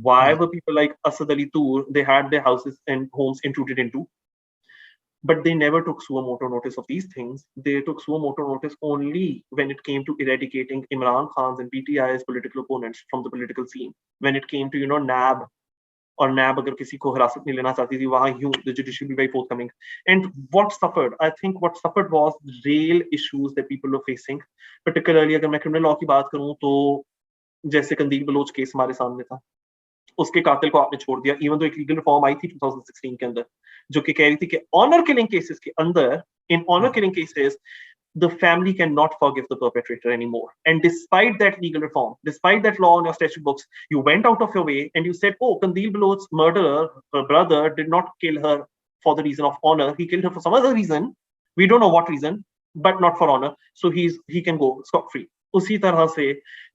why were people like Asad Ali Toor they had their houses and homes intruded into. But they never took suo moto notice of these things. They took suo moto notice only when it came to eradicating Imran Khan's and PTI's political opponents from the political scene. When it came to, NAB, or NAB अगर किसी को हिरासत में लेना चाहती थी, वहाँ the judiciary be very forthcoming. And what suffered? I think what suffered was real issues that people were facing. Particularly अगर मैं criminal law की बात करूँ तो जैसे कंदील बलोच केस हमारे सामने था, उसके कातिल को आपने छोड़ दिया, इवन तो एक लीगल रिफॉर्म आई थी 2016 के अंदर जो कि कह रही थी कि ऑनर किलिंग केसेस के अंदर, in honour killing cases the family cannot forgive the perpetrator anymore. And despite that legal reform, despite that law on your statute books, you went out of your way and you said, oh, Kandil Balot's murderer, her brother, did not kill her for the reason of honor. He killed her for some other reason. We don't know what reason, but not for honor. So he can go scot-free. उसी तरह से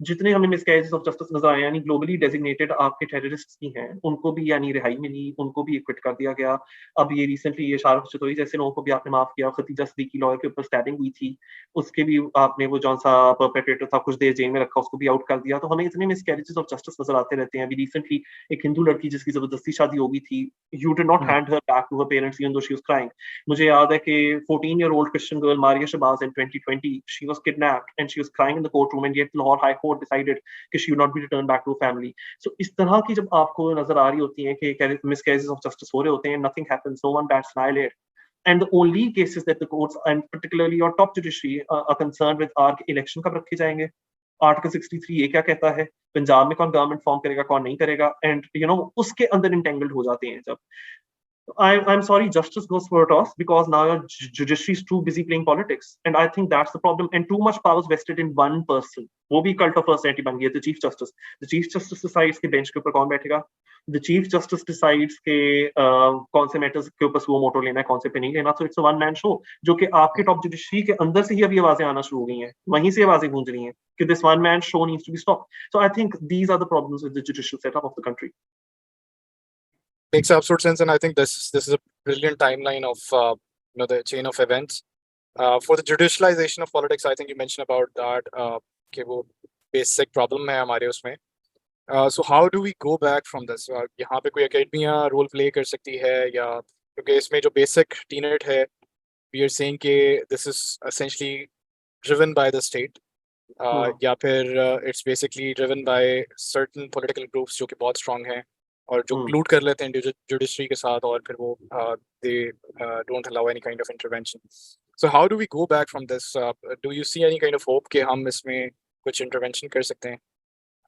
जितने हमें miscarriages of justice नजर आए, यानी globally designated आपके terrorists की हैं, उनको भी यानी रिहाई मिली, उनको भी एक्विट कर दिया गया. अब ये रिसेंटली ये शाहरुख चतोई जैसे लोगों को भी आपने माफ किया. खतीजा सिद्दीकी लॉयर के ऊपर स्टैबिंग हुई थी, उसके भी आपने वो जौन सा परपेट्रेटर था कुछ देर जेल में रखा, उसको भी आउट कर दिया. तो हमें इतने मिसकैरेजेस ऑफ जस्टिस नजर आते रहते हैं. अभी रिसेंटली एक हिंदू लड़की जिसकी जबरदस्ती शादी हो गई थी, you did not hand her back to her parents even though she was crying. मुझे याद है कि 14-year-old Christian girl Maria Shahbaz in 2020 she was kidnapped and she was crying in the court room, and yet Lahore High Court decided that she would not be returned back to her family. So इस तरह की जब आपको नजर आ रही होती हैं कि miscarriages of justice हो रहे होते हैं, nothing happens, no one bats an eyelid. And the only cases that the courts and particularly your top judiciary are concerned with are election कब रखे जाएंगे, आर्टिकल 63 ये क्या कहता है, पंजाब में कौन गवर्नमेंट फॉर्म करेगा कौन नहीं करेगा, एंड उसके अंदर इंटेंगल्ड हो जाते हैं. जब I'm sorry, justice goes for a toss because now your judiciary is too busy playing politics, and I think that's the problem. And too much power is vested in one person. वो भी cult of personality बन गई है. The chief justice. The chief justice decides के bench के ऊपर कौन बैठेगा. The chief justice decides के कौन से matters के ऊपर suo moto लेना है, कौन से पे नहीं लेना. So it's a one man show जो कि आपके top judiciary के अंदर से ही अभी आवाजें आना शुरू हो गई हैं. वहीं से आवाजें गूंज रही हैं कि this one man show needs to be stopped. So I think these are the problems with the judicial setup of the country. Makes absolute sense, and I think this is a brilliant timeline of the chain of events for the judicialization of politics. I think you mentioned about that कि वो basic problem है हमारे उसमें. So how do we go back from this? यहाँ पे कोई अकेडमियाँ role play कर सकती है, या क्योंकि इसमें जो basic tenet है, we are saying कि this is essentially driven by the state, या फिर it's basically driven by certain political groups जो कि बहुत strong हैं और जो क्लूड कर लेते हैं जुडिशरी के साथ, और फिर वो they don't allow any kind of intervention. So how do we go back from this? Do you see any kind of hope कि हम इसमें कुछ इंटरवेंशन कर सकते हैं?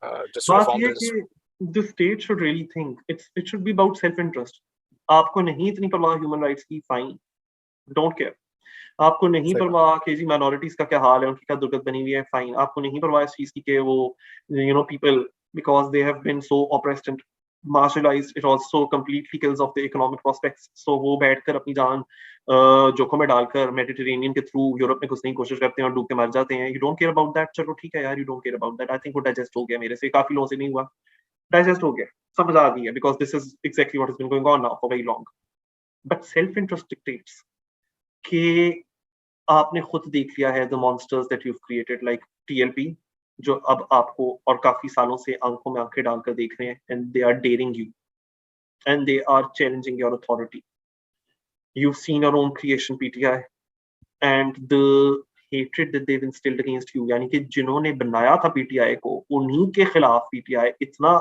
बात ये है कि the state should really think it should be about self interest. आपको नहीं इतनी परवाह ह्यूमन राइट्स की, फाइन, डोंट केयर. आपको नहीं परवाह कि जी माइनॉरिटीज का क्या हाल है, उनकी क्या दुर्गत बनी हुई है, फाइन. आपको नहीं परवाह इस चीज की कि वो people because they have been so oppressed and marginalized, it also completely kills off the economic prospects. So वो बैठकर अपनी जान जोखों में डालकर मेडिटेरेनियन के थ्रू यूरोप में घुसने की कोशिश करते हैं और डूब के मर जाते हैं. You don't care about that. चलो ठीक है यार, you don't care about that. I think वो digest हो गया मेरे से, काफी लोगों से नहीं हुआ, digest हो गया, समझ आ गई है, because this is exactly what has been going on now for very long. But self-interest dictates कि आपने खुद देख लिया है the monsters that you've created, like TLP, जो अब आपको और काफी सालों से आंखों में आंखें डालकर देख रहे हैं, and they are daring you and they are challenging your authority. You've seen your own creation PTI and the hatred that they've instilled against you, यानी कि जिन्होंने बनाया था PTI को, उन्हीं के खिलाफ PTI इतना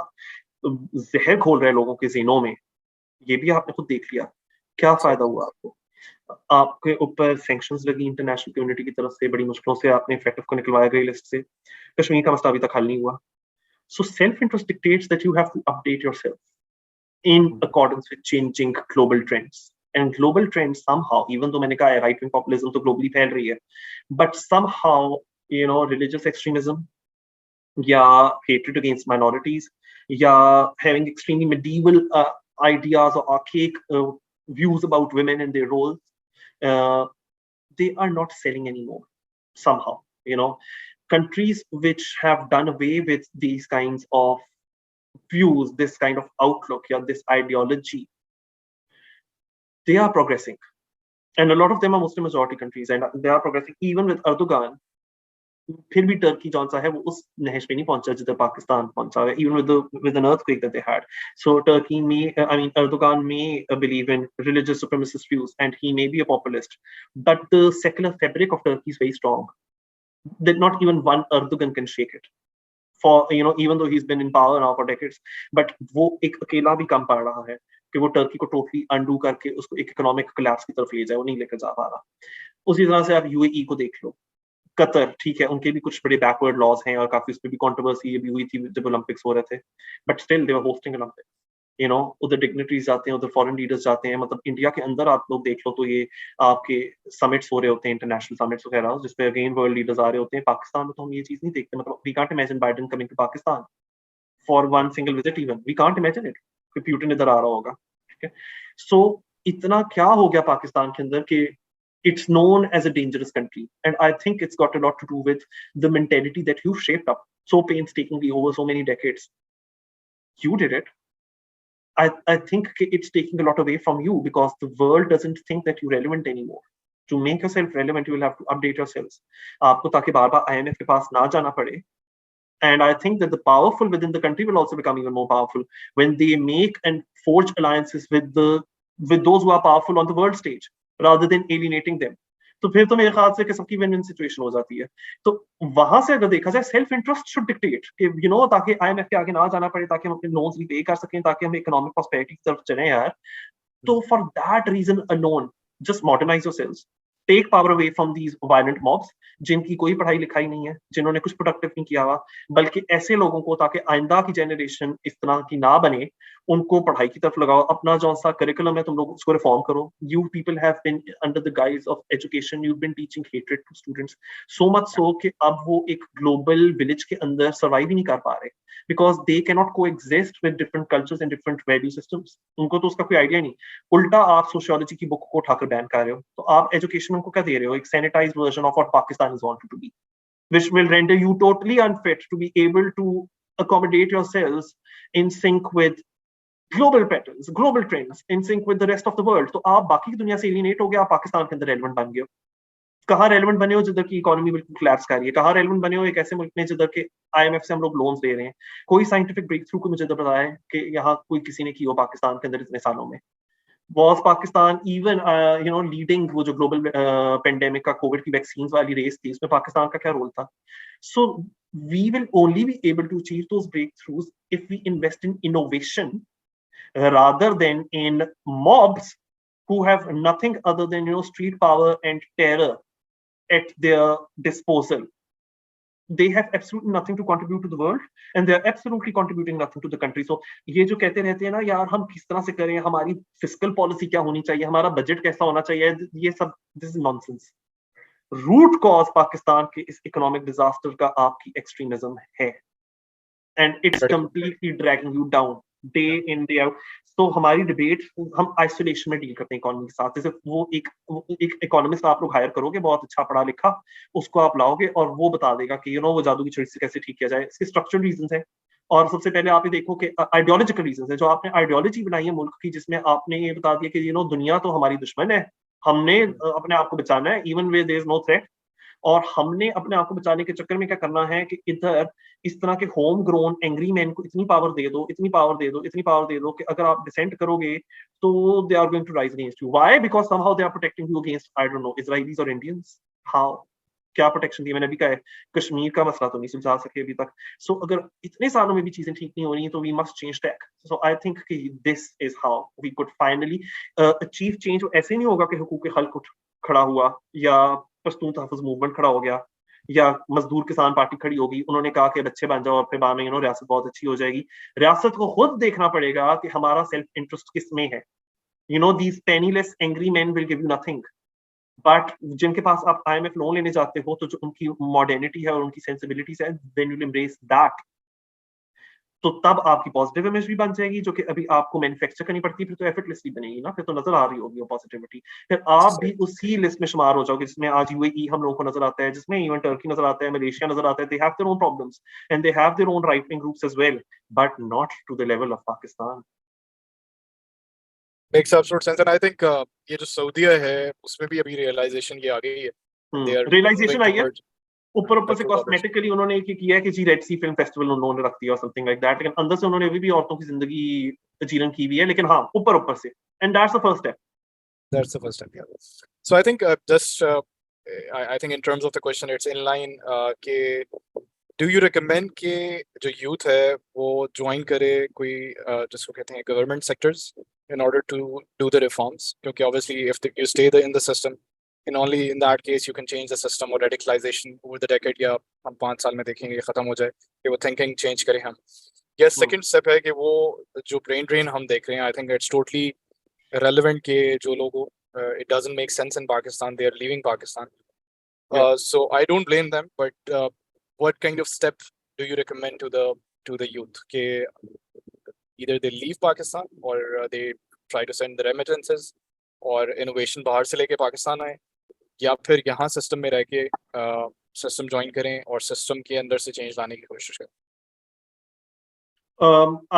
जहर घोल रहे लोगों के ज़हनों में, ये भी आपने खुद देख लिया. क्या फायदा हुआ आपको? आपके ऊपर सैंक्शंस लगी इंटरनेशनल कम्युनिटी की तरफ से, बड़ी मुश्किलों से आपने इफेक्टिव को निकलवाया ग्रे लिस्ट से. कश्मीर का मसला अभी तक हल नहीं हुआ. So self-interest dictates that you have to update yourself in accordance with changing global trends. And global trends somehow, even though मैंने कहा है right-wing populism तो globally फैल रही है, but somehow, you know, religious extremism या hatred against minorities या having extremely medieval ideas or archaic views about women and their roles, they are not selling anymore somehow, you know. Countries which have done away with these kinds of views, this kind of outlook, yeah, this ideology, they are progressing. And a lot of them are Muslim majority countries and they are progressing. Even with Erdogan, फिर भी Turkey जौन सा है वो उस नहज पे नहीं पहुंचा जिधर पाकिस्तान पहुंचा है, even with an earthquake that they had. So Turkey may, I mean, Erdogan may believe in religious supremacist views and he may be a populist, but the secular fabric of Turkey is very strong. That not even one Erdogan can shake it. For, you know, even though he's been in power now for decades, but वो एक अकेला भी कम पड़ रहा है कि वो Turkey को टोटली अंडू करके उसको एक इकोनॉमिक कोलैप्स की तरफ ले जाए, वो नहीं लेकर जा पा रहा. उसी तरह से आप यूएई को देख लो, कतर, ठीक है, उनके भी कुछ बड़े बैकवर्ड लॉज हैं और काफी उसमें भी कंट्रोवर्सी भी हुई थी जब ओलंपिक्स हो रहे थे, but still they were hosting Olympics. You know, उधर डिग्निटरीज जाते हैं, उधर फॉरेन लीडर्स जाते हैं. मतलब इंडिया के अंदर आप लोग देख लो तो ये आपके समिट्स हो रहे होते हैं, इंटरनेशनल समिट्स वगैरह, जिसपे अगेन वर्ल्ड लीडर्स आ रहे होते हैं. पाकिस्तान में तो हम ये चीज नहीं देखते. मतलब we can't imagine Biden coming to Pakistan for one single visit. Even we can't imagine it कि प्यूटिन इधर आ रहा होगा. ठीक है, सो इतना क्या हो गया पाकिस्तान के अंदर कि it's known as a dangerous country, and I think it's got a lot to do with the mentality that you shaped up so painstakingly over so many decades. You did it. I think it's taking a lot away from you because the world doesn't think that you're relevant anymore. To make yourself relevant, you will have to update yourselves. आपको ताकि बार-बार IMF के पास ना जाना पड़े. And I think that the powerful within the country will also become even more powerful when they make and forge alliances with those who are powerful on the world stage, rather than alienating them. तो फिर तो मेरे ख्याल से कि सबकी win win situation हो जाती है. तो वहां से अगर देखा जाए, सेल्फ इंटरेस्ट शुड डिक्टेट कि यू नो, ताकि आईएमएफ के आगे ना जाना पड़े, ताकि हम अपने लोन्स भी पे कर सकें, ताकि हम इकोनॉमिक प्रॉस्पेरिटी की तरफ चलें यार. तो for that reason alone, just modernise yourselves, take power away from these violent mobs जिनकी कोई पढ़ाई लिखाई नहीं है, जिन्होंने कुछ प्रोडक्टिव नहीं किया हुआ, बल्कि ऐसे लोगों को, ताकि आइंदा की जनरेशन इस तरह की ना बने, उनको पढ़ाई की तरफ लगाओ. अपना जो सा करिकुलम है तुम लोग उसको रिफॉर्म करो. You people have been under the guise of education, you been teaching hatred to students so much so कि अब वो एक ग्लोबल विलेज के अंदर सर्वाइव ही नहीं कर पा रहे, बिकॉज दे कैन नॉट को exist with different cultures and different value systems. उनको तो उसका कोई आइडिया नहीं. उल्टा आप सोशियोलॉजी की बुक को उठाकर बैन कर रहे हो. तो आप एजुकेशन उनको क्या दे रहे हो? एक sanitised version of what Pakistanis want to be, which will render you totally unfit to be able to accommodate yourselves in sync with global patterns, global trends, in sync with the rest of the world. तो आप बाकी की दुनिया से एलिनेट हो गए, आप पाकिस्तान के अंदर रेलेवेंट बन गए हो. कहाँ रेलेवेंट बने हो? जिधर की इकोनॉमी बिल्कुल कोलैप्स कर रही है. कहाँ रेलेवेंट बने हो? एक ऐसे मुल्क में जिधर के आईएमएफ से हम लोग लोन्स ले रहे हैं. कोई साइंटिफिक ब्रेक थ्रू को मुझे तो बताया है कि यहाँ कोई किसी ने की हो पाकिस्तान के अंदर इतने सालों में. Was Pakistan even you know, leading वो जो global pandemic का कोविड की वैक्सीन वाली रेस थी, उसमें पाकिस्तान का क्या रोल था? So we will only be able to achieve those breakthroughs if we invest in innovation rather than in mobs who have nothing other than, you know, street power and terror at their disposal. They have absolutely nothing to contribute to the world and they are absolutely contributing nothing to the country. So ये जो कहते रहते हैं ना यार, हम किस तरह से करें, हमारी फिस्कल पॉलिसी क्या होनी चाहिए, हमारा बजट कैसा होना चाहिए, ये सब this is nonsense. Root cause Pakistan के इस इकोनॉमिक डिजास्टर का आपकी एक्सट्रीमिज्म है, and it's completely dragging you down. Day in day out. तो हमारी डिबेट हम आइसोलेशन में डील करते हैं इकोनॉमी के साथ। जैसे वो एक इकोनॉमिस्ट आप लोग हायर करोगे, बहुत अच्छा पढ़ा लिखा, उसको आप लाओगे और वो बता देगा कि वो जादू की छड़ी से कैसे ठीक किया जाए। इसके स्ट्रक्चरल रीजंस है, और सबसे पहले आप ये देखो कि आइडियोलॉजिकल रीजंस है। जो आपने आइडियोलॉजी बनाई है मुल्क की, जिसमें आपने ये बता दिया कि दुनिया तो हमारी दुश्मन है, हमने अपने आप को बचाना है even way there is no threat. और हमने अपने आप को बचाने के चक्कर में क्या करना है कि इधर इस तरह के होम ग्रोन एंग्री मैन को इतनी पावर दे दो, इतनी पावर दे दो, इतनी पावर दे दो कि अगर आप डिसेंट करोगे तो they are going to rise against you. Why? Because somehow they are protecting you against, I don't know, Israelis और इंडियंस। हाउ? क्या प्रोटेक्शन दी? मैंने अभी कहा है, कश्मीर का मसला तो नहीं सुलझा सके अभी तक। सो अगर इतने सालों में भी चीजें ठीक नहीं हो रही तो we must change tack. So I think कि this is how we could finally achieve change. ऐसे नहीं होगा कि हुकूक खल्क खड़ा हुआ, या पश्तून तहफ़्फ़ुज़ मूवमेंट खड़ा हो गया, या मजदूर किसान पार्टी खड़ी होगी, उन्होंने कहा कि बच्चे बन जाओ और फिर बाद में रियासत बहुत अच्छी हो जाएगी। रियासत को खुद देखना पड़ेगा कि हमारा सेल्फ इंटरेस्ट किसमें है। These penniless angry man will give you nothing. But जिनके पास आप IMF लोन लेने जाते हो, तो जो उनकी मॉडर्निटी है और उनकी सेंसिबिलिटीज है, देन यू एम्ब्रेस दैट। तो तब आपकी पॉजिटिव इमेज भी बन जाएगी, जो कि अभी आपको मैन्युफैक्चर करनी पड़ती है, फिर तो एफर्टलेसली बनेगी ना, फिर तो नजर आ रही होगी वो पॉजिटिविटी। फिर आप भी उसी लिस्ट में शुमार हो जाओगे जिसमें आज UAE हम लोगों को नजर आता है, जिसमें इवन टर्की नजर आता है, मलेशिया नजर आता है। They have their own problems and they have their own right wing groups as well, but not to the level of Pakistan. Makes absolute sense, and I think ये जो सऊदीया है उसमें भी अभी रियलाइजेशन ये आ गई है, they are रियलाइजेशन moving आई है। towards ऊपर से true populism. कॉस्मेटिकली उन्होंने एक किया है कि जी रेड सी फिल्म फेस्टिवल उन्होंने रख दिया और समथिंग लाइक दैट, लेकिन अंदर से उन्होंने अभी भी औरतों की जिंदगी जीवन की हुई है, लेकिन हाँ ऊपर से। And that's the first step. That's the first step, yeah. So I think just I think in terms of the question, it's in line. कि do you recommend कि जो youth है वो join करे कोई जिसको कहते हैं government sectors in order to do the reforms? क्योंकि obviously if you stay in the system, and only in that case you can change the system or radicalization over the decade, या हम 5 साल में देखेंगे खत्म हो जाए कि वो thinking change करें हम। या second step है कि वो जो brain drain हम देख रहे हैं, I think it's totally relevant के जो लोगों it doesn't make sense in Pakistan, they are leaving Pakistan. So I don't blame them, but what kind of step do you recommend to the youth? कि either they leave Pakistan or they try to send the remittances और innovation बाहर से लेके पाकिस्तान आए, या फिर यहाँ system में रह के सिस्टम ज्वाइन करें और सिस्टम के अंदर से चेंज लाने की कोशिश करें।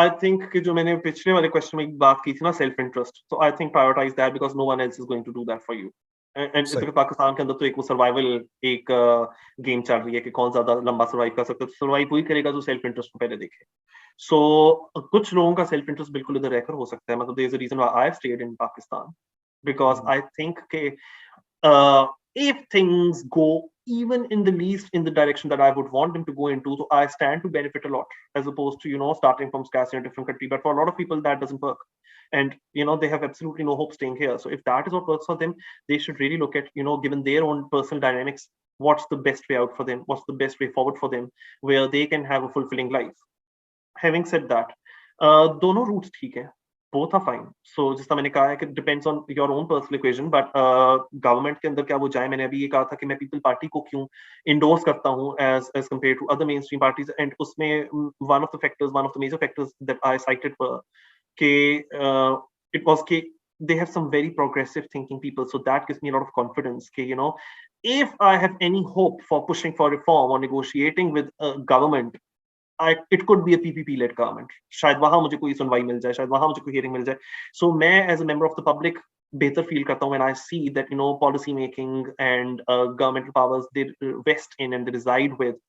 आई थिंक कि जो मैंने पिछले वाले क्वेश्चन में बात की थी ना, सेल्फ इंटरेस्ट, तो I think prioritize that because no one else is going to do that for you. And सही। पाकिस्तान के अंदर तो एक वो सर्वाइवल एक गेम चल रही है कि कौन ज्यादा लंबा सर्वाइव कर सकता है। तो सर्वाइव वही करेगा जो सेल्फ इंटरेस्ट को पहले देखे। सो कुछ लोगों का सेल्फ इंटरेस्ट बिल्कुल इधर रहकर हो सकता है। मतलब there is a reason why I have stayed in Pakistan, because I think के if things go even in the least in the direction that I would want them to go into, so I stand to benefit a lot, as opposed to starting from scratch in a different country. But for a lot of people that doesn't work, and they have absolutely no hope staying here. So if that is what works for them, they should really look at, given their own personal dynamics, what's the best way out for them, what's the best way forward for them, where they can have a fulfilling life. Having said that, दोनों roots ठीक है, both are fine. So जिस तरह मैंने कहा है कि depends on your own personal equation, but government के अंदर क्या वो जाए। मैंने अभी ये कहा था कि मैं पीपल पार्टी को क्यों इंडोर्स करता हूँ as compared to other mainstream parties, and उसमें one of the major factors that I cited were कि it was कि they have some very progressive thinking people, so that gives me a lot of confidence कि if I have any hope for pushing for reform or negotiating with a government, it could be a PPP-led government. शायद वहां मुझे कोई सुनवाई मिल जाए, शायद वहां मुझे कोई हियरिंग मिल जाए। So मैं as a member of the public बेहतर फील करता हूँ when I see that policy making and governmental powers they vest in and they reside with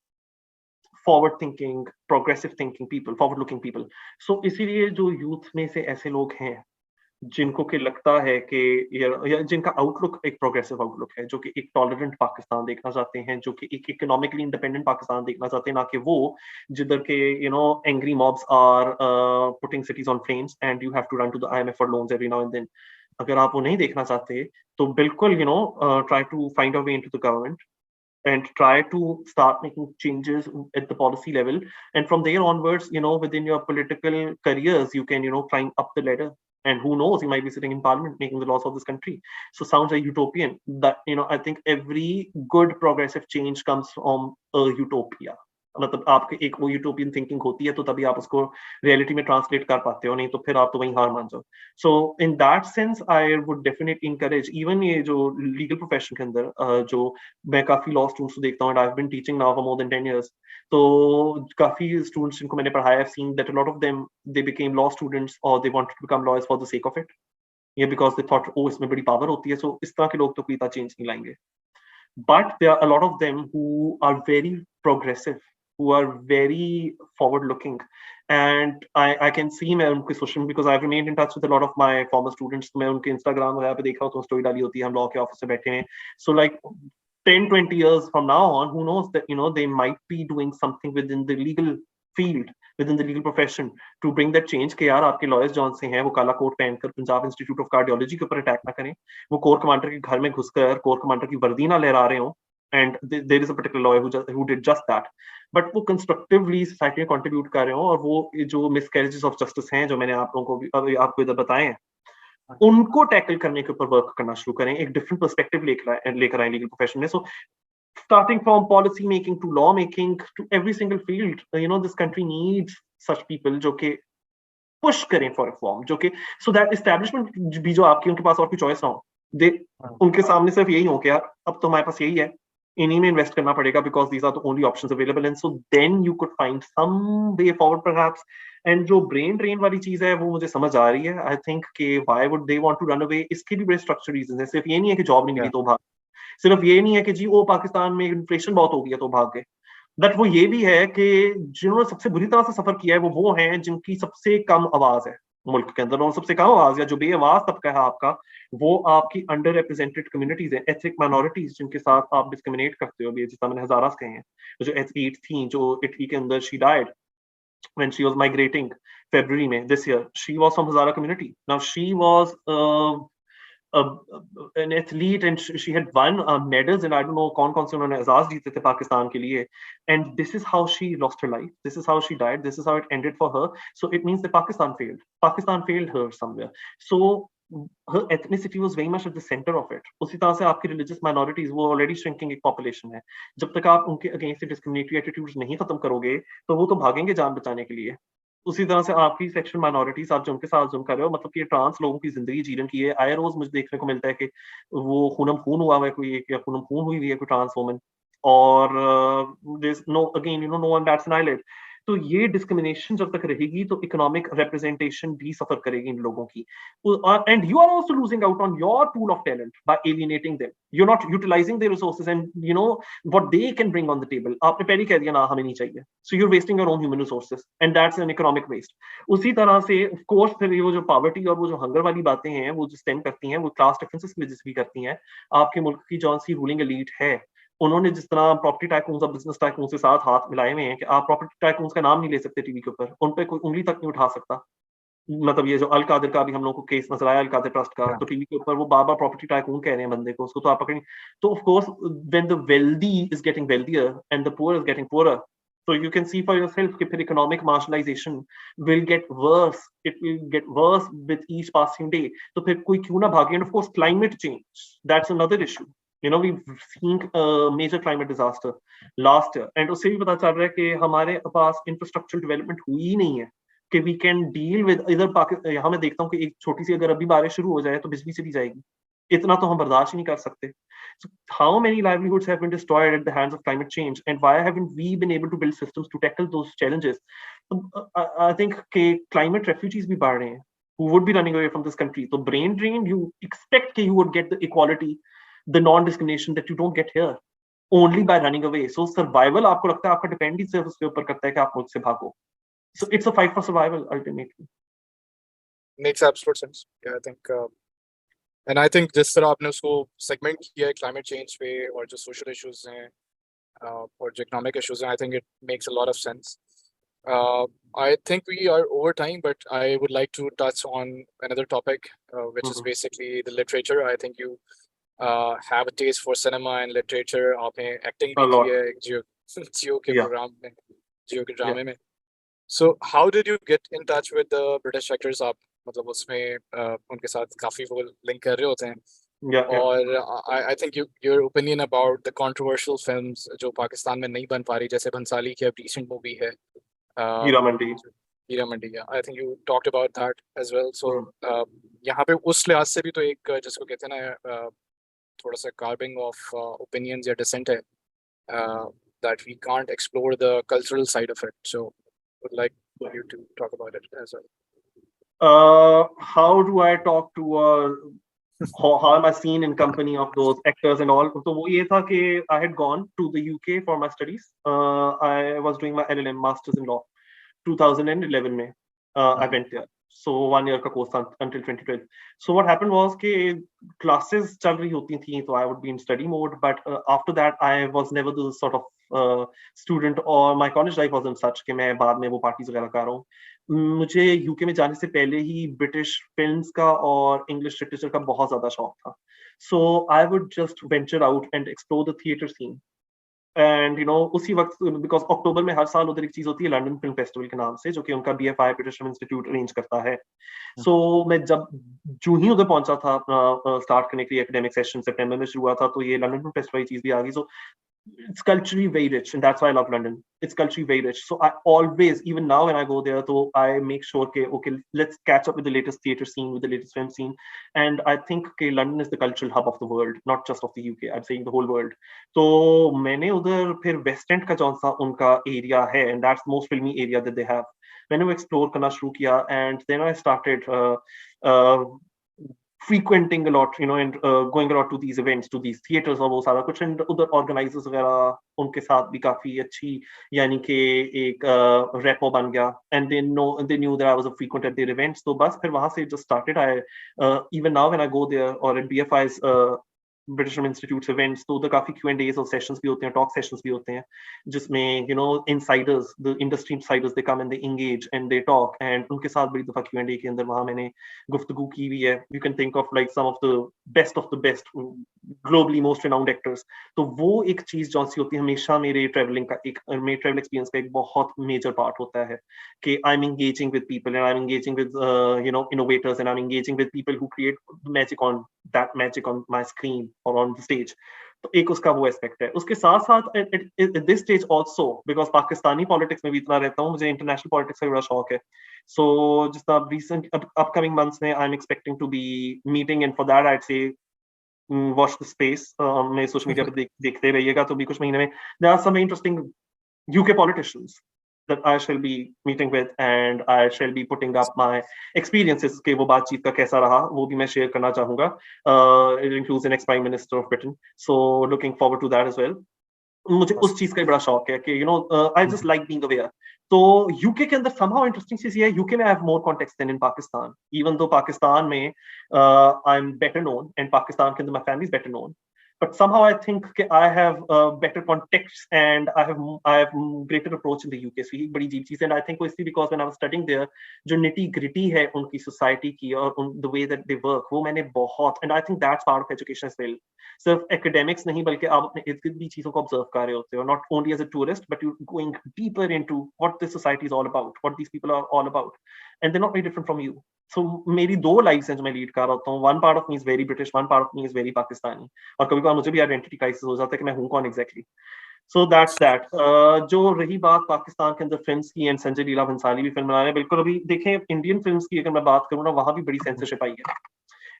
forward thinking, progressive thinking people, forward looking people. So इसीलिए जो youth में से ऐसे लोग हैं जिनको के लगता है कि या जिनका आउटलुक एक प्रोग्रेसिव आउटलुक है, जो कि एक टॉलरेंट पाकिस्तान देखना चाहते हैं, जो कि एक इकोनॉमिकली इंडिपेंडेंट पाकिस्तान देखना चाहते हैं, ना कि वो जिधर के angry mobs are putting cities on flames and you have to run to the IMF for loans every now and then. अगर आप वो नहीं देखना चाहते तो बिल्कुल try to find a way into the government and try to start making changes at the policy level, and from there onwards within your political careers you can climb up the ladder, and who knows, you might be sitting in parliament making the laws of this country. So sounds like utopian, that I think every good progressive change comes from a utopia. मतलब आपके एक वो utopian thinking होती है तो तभी आप उसको रियलिटी में ट्रांसलेट कर पाते हो, नहीं तो फिर आप तो वहीं हार मान जाओ. So in that sense I would definitely encourage even ये जो लीगल प्रोफेशन के अंदर जो मैं काफी लॉ स्टूडेंट्स को देखता हूँ, I have been teaching now for more than 10 years. तो काफी स्टूडेंट्स जिनको मैंने पढ़ाया, I've seen that a lot of them they became law students or they wanted to become lawyers for the sake of it. Yeah, because they thought, oh, इसमें बड़ी power होती है, so इस तरह के लोग तो कोई इतना चेंज नहीं लाएंगे. But there are a lot of them who are very progressive, who are very forward looking, and I can see मैं उनके social, because I've remained in touch with a lot of my former students. मैं उनके Instagram वगैरह पे देखा तो story डाली होती है, हम law के office में बैठे हैं. So like 10-20 years from now on, who knows that they might be doing something within the legal field, within the legal profession, to bring that change कि यार आपके lawyers जॉन से हैं वो काला कोट पहनकर पंजाब इंस्टीट्यूट ऑफ कार्डियोलॉजी के ऊपर अटैक ना करें, वो कोर कमांडर के घर में घुसकर कोर कमांडर की वर्दी ना लहरा रहे हो. And there is a particular lawyer who did just that. But वो constructively society में contribute कर रहे हो, और वो जो miscarriages of justice हैं जो मैंने आप लोगों को भी आपको इधर बताए हैं, उनको टैकल करने के ऊपर वर्क करना शुरू करें, एक डिफरेंट पर्सपेक्टिव लेकर आए लीगल प्रोफेशन में. सो starting from policy making to law making to every single field, this country needs such people जो कि push करें for reform, जो कि so that establishment भी जो आपकी उनके पास और कोई choice ना हो, they उनके सामने सिर्फ यही हो कि यार अब तो हमारे पास यही है, इन्हीं में इन्वेस्ट करना पड़ेगा, because these are the only options available, and so then you could find some way forward perhaps. And जो ब्रेन ड्रेन वाली चीज है वो मुझे समझ आ रही है. आई थिंक कि why would they want to run away, इसके भी बड़े स्ट्रक्चर रीजन है. सिर्फ ये नहीं है कि जॉब नहीं मिली तो भाग, सिर्फ ये नहीं है कि जी वो पाकिस्तान में इन्फ्लेशन बहुत हो गया तो भाग गए. बट वो ये भी है कि जिन्होंने सबसे बुरी तरह से सफर किया है वो हैं जिनकी सबसे कम आवाज है मुल्क के अंदर, और सबसे कम आवाज या जो बेआवाज तबका है आपका, वो आपकी अंडर रिप्रेजेंटेड कम्युनिटीज है, एथनिक माइनॉरिटीज जिनके साथ आप डिस्क्रिमिनेट करते हो. जिस मैंने हजारास कहे हैं, जो एथलीट थी जो इटली के अंदर she died when she was migrating February May this year. She was from Hazara community. Now she was an athlete and she had won medals, and I don't know कौन से उन्होंने एजाज जीते थे पाकिस्तान के लिए, and this is how she lost her life, this is how she died, this is how it ended for her. So it means that Pakistan failed her somewhere. So her ethnicity was very much at the center of it. उसी तरह से आपकी religious minorities वो already shrinking एक population है. जब तक आप उनके against discriminatory attitudes नहीं खत्म करोगे तो वो तो भागेंगे जान बचाने के लिए. उसी तरह से आपकी सेक्शुअल माइनॉरिटीज आप जो उनके साथ जुल्म कर रहे हो, मतलब कि ट्रांस लोगों की जिंदगी जीवन की है. आए रोज मुझे देखने को मिलता है कि वो खूनम खून हुआ है कोई एक, या खूनम खून हुई हुई है कोई ट्रांस वुमन, और no again no one bats an eyelid. तो ये डिस्क्रिमिनेशन जब तक रहेगी तो इकोनॉमिक रिप्रेजेंटेशन भी सफर करेगी इन लोगों की. And you are also losing out on your pool of talent by alienating them. You are not utilizing their resources and what they can bring on the table. आपने पहले कह दिया ना हमें नहीं चाहिए, so you are wasting your own human resources and that's an economic waste. उसी तरह से ऑफ कोर्स फिर वो जो पॉवर्टी और वो जो हंगर वाली बातें हैं वो जो स्टेम करती हैं वो क्लास डिफरेंसेस की वजह से भी करती हैं. आपके मुल्क की जौन सी रूलिंग एलीट है, उन्होंने जिस तरह प्रॉपर्टी टाइकून्स और बिजनेस टाइकून्स के साथ हाथ मिलाए हुए हैं कि आप प्रॉपर्टी टाइकून्स का नाम नहीं ले सकते टीवी के ऊपर, उन पे कोई उंगली तक नहीं उठा सकता. मतलब ये जो अल कादिर का भी हम लोग को केस नजर आया, अल कादिर ट्रस्ट का, तो टीवी के ऊपर वो बार बार प्रॉपर्टी टाइकून कह रहे हैं बंदे को, उसको तो आप पकड़ें. तो of course when the wealthy is getting wealthier and the poor is getting poorer, so you can see for yourself कि फिर economic marginalization will get worse. It will get worse with each passing day. तो फिर कोई क्यों ना भागे. And of course climate change, that's another issue. We've seen a major climate disaster last year, and उससे भी पता चल रहा है कि हमारे पास infrastructural development हुई ही नहीं है कि we can deal with. इधर पाकिस्तान यहाँ मैं देखता हूँ कि एक छोटी सी अगर अभी बारिश शुरू हो जाए तो बिजली चली जाएगी. इतना तो हम बर्दाश्त ही नहीं कर सकते. So how many livelihoods have been destroyed at the hands of climate change, and why haven't we been able to build systems to tackle those challenges? I think कि climate refugees भी बढ़ रहे हैं who would be running away from this country. So brain drain, you expect that you would get the equality, the non-discrimination that you don't get here only by running away. So survival आपको लगता है आपका depend ही सिर्फ उसके ऊपर करता है कि आप मुझसे भागो. So it's a fight for survival ultimately. Makes absolute sense. Yeah, I think and I think जिस तरह आपने उसको segment किया है climate change पे और जो social issues हैं और जो economic issues हैं, I think it makes a lot of sense. I think we are over time, but I would like to touch on another topic, which is basically the literature. I think you have a taste for cinema and literature. आपने acting भी की है जियो के program में, जियो के ड्रामे में. So how did you get in touch with the British actors? आप मतलब उसमें उनके साथ काफी वो लिंक कर रहे होते हैं. और I think your opinion about the controversial films जो पाकिस्तान में नहीं बन पा रही, जैसे बंसाली की अब recent movie है Heera Mandi. Heera Mandi, I think you talked about that as well. So यहाँ पे उस लिहाज से भी तो एक जिसको कहते हैं ना थोड़ा सा carving of opinions या dissent है that we can't explore the cultural side of it. So would like you to talk about it as well. How do I talk to how am I seen in company of those actors and all? So वो ये था कि I had gone to the UK for my studies. I was doing my LLM Masters in Law 2011 में. I went there. So 1 year का course until 2012. So what happened was कि classes चल रही होती थी, so I would be in study mode. But after that, I was never the sort of student, or my college life wasn't such कि मैं बाद में वो parties वगैरह कर रहा हूँ. मुझे यूके में जाने से पहले ही ब्रिटिश फिल्म्स का और इंग्लिश लिटरेचर का बहुत ज्यादा शौक था. So I would just venture out and explore the theatre scene. And उसी वक्त, बिकॉज अक्टूबर में हर साल उधर एक चीज होती है लंदन फिल्म फेस्टिवल के नाम से, जो कि उनका BFI British film institute arrange करता है. सो मैं जब जो ही उधर पहुंचा था अपना स्टार्ट करने के लिए एकेडमिक सेशन सितंबर में शुरू हुआ था, तो ये लंदन फिल्म फेस्टिवल की चीज भी आ गई. सो it's culturally very rich, and that's why I love London. It's culturally very rich. So I always, even now when I go there, so I make sure okay, let's catch up with the latest theater scene, with the latest film scene. And I think London is the cultural hub of the world, not just of the UK. I'm saying the whole world. So मैंने उधर फिर West End का जौन सा उनका area है, and that's the most filmy area that they have. मैंने वो explore करना शुरू किया, and then I started frequenting a lot, and going a lot to these events, to these theaters और वो सारा कुछ, and उधर organizers वगैरह उनके साथ भी काफी अच्छी यानी कि एक रेपो बन गया, and they knew that I was a frequent at their events. तो बस फिर वहां से just started. I even now when I go there or at BFI's British Film Institute's events, तो उधर काफी Q&As और sessions भी होते हैं, talk sessions भी होते हैं, जिसमें insiders, the industry insiders, they come and they engage and they talk, and उनके साथ बड़ी दफा Q&A के अंदर वहां मैंने गुफ्तगू की हुई है. You can think of like some of the best globally most renowned actors. तो वो एक चीज जो सी होती है हमेशा मेरे ट्रैवलिंग का मेरे ट्रैवल एक्सपीरियंस का एक बहुत मेजर पार्ट होता है कि I'm engaging with people, and I'm engaging with innovators, and I'm engaging with people who create magic on my screen or on the stage. तो एक उसका वो एस्पेक्ट है. उसके साथ साथ at this stage also, because Pakistani politics में भी इतना रहता हूँ, मुझे इंटरनेशनल पॉलिटिक्स का बड़ा शौक है. So just recent upcoming months में I'm expecting to be meeting, and for that I'd say watch the space. मैं सोशल मीडिया पर देखते रहिएगा, तो भी कुछ महीने में there are some interesting UK politicians that I shall be meeting with, and I shall be putting up my experiences के वो बातचीत का कैसा रहा वो भी मैं शेयर करना चाहूँगा. It includes the next Prime Minister of Britain, so looking forward to that as well. मुझे उस चीज का बड़ा शौक है कि I just like being aware. तो यूके के अंदर somehow interesting चीज ये है, यूके में I have more context than in Pakistan, even though Pakistan में I'm better known, and Pakistan के अंदर my family is better known. But somehow I think I have better context, and I have greater approach in the UK. So ये बड़ी अजीब चीज है, and I think it's because when I was studying there, जो nitty gritty है उनकी society की और the way that they work, वो मैंने बहुत, and I think that's part of education as well. सिर्फ academics नहीं, बल्कि आप अपने इर्द गिर्द भी चीजों को observe कर रहे होते हो, not only as a tourist, but you're going deeper into what this society is all about, what these people are all about, and they're not very different from you. So मेरी दो lives हैं जो मैं lead कर रहा होता हूँ. One part of me is very British, one part of me is very Pakistani, और कभी कभार मुझे भी आइडेंटिटी क्राइसिस हो जाता है कि मैं हूँ कौन एग्जैक्टली. So that's that. जो रही बात पाकिस्तान के अंदर फिल्म्स की, एंड संजय लीला भंसाली भी फिल्म बना रहे हैं, बिल्कुल. अभी देखें इंडियन फिल्म्स की अगर मैं बात करूँ ना, वहां भी बड़ी सेंसरशिप आई है.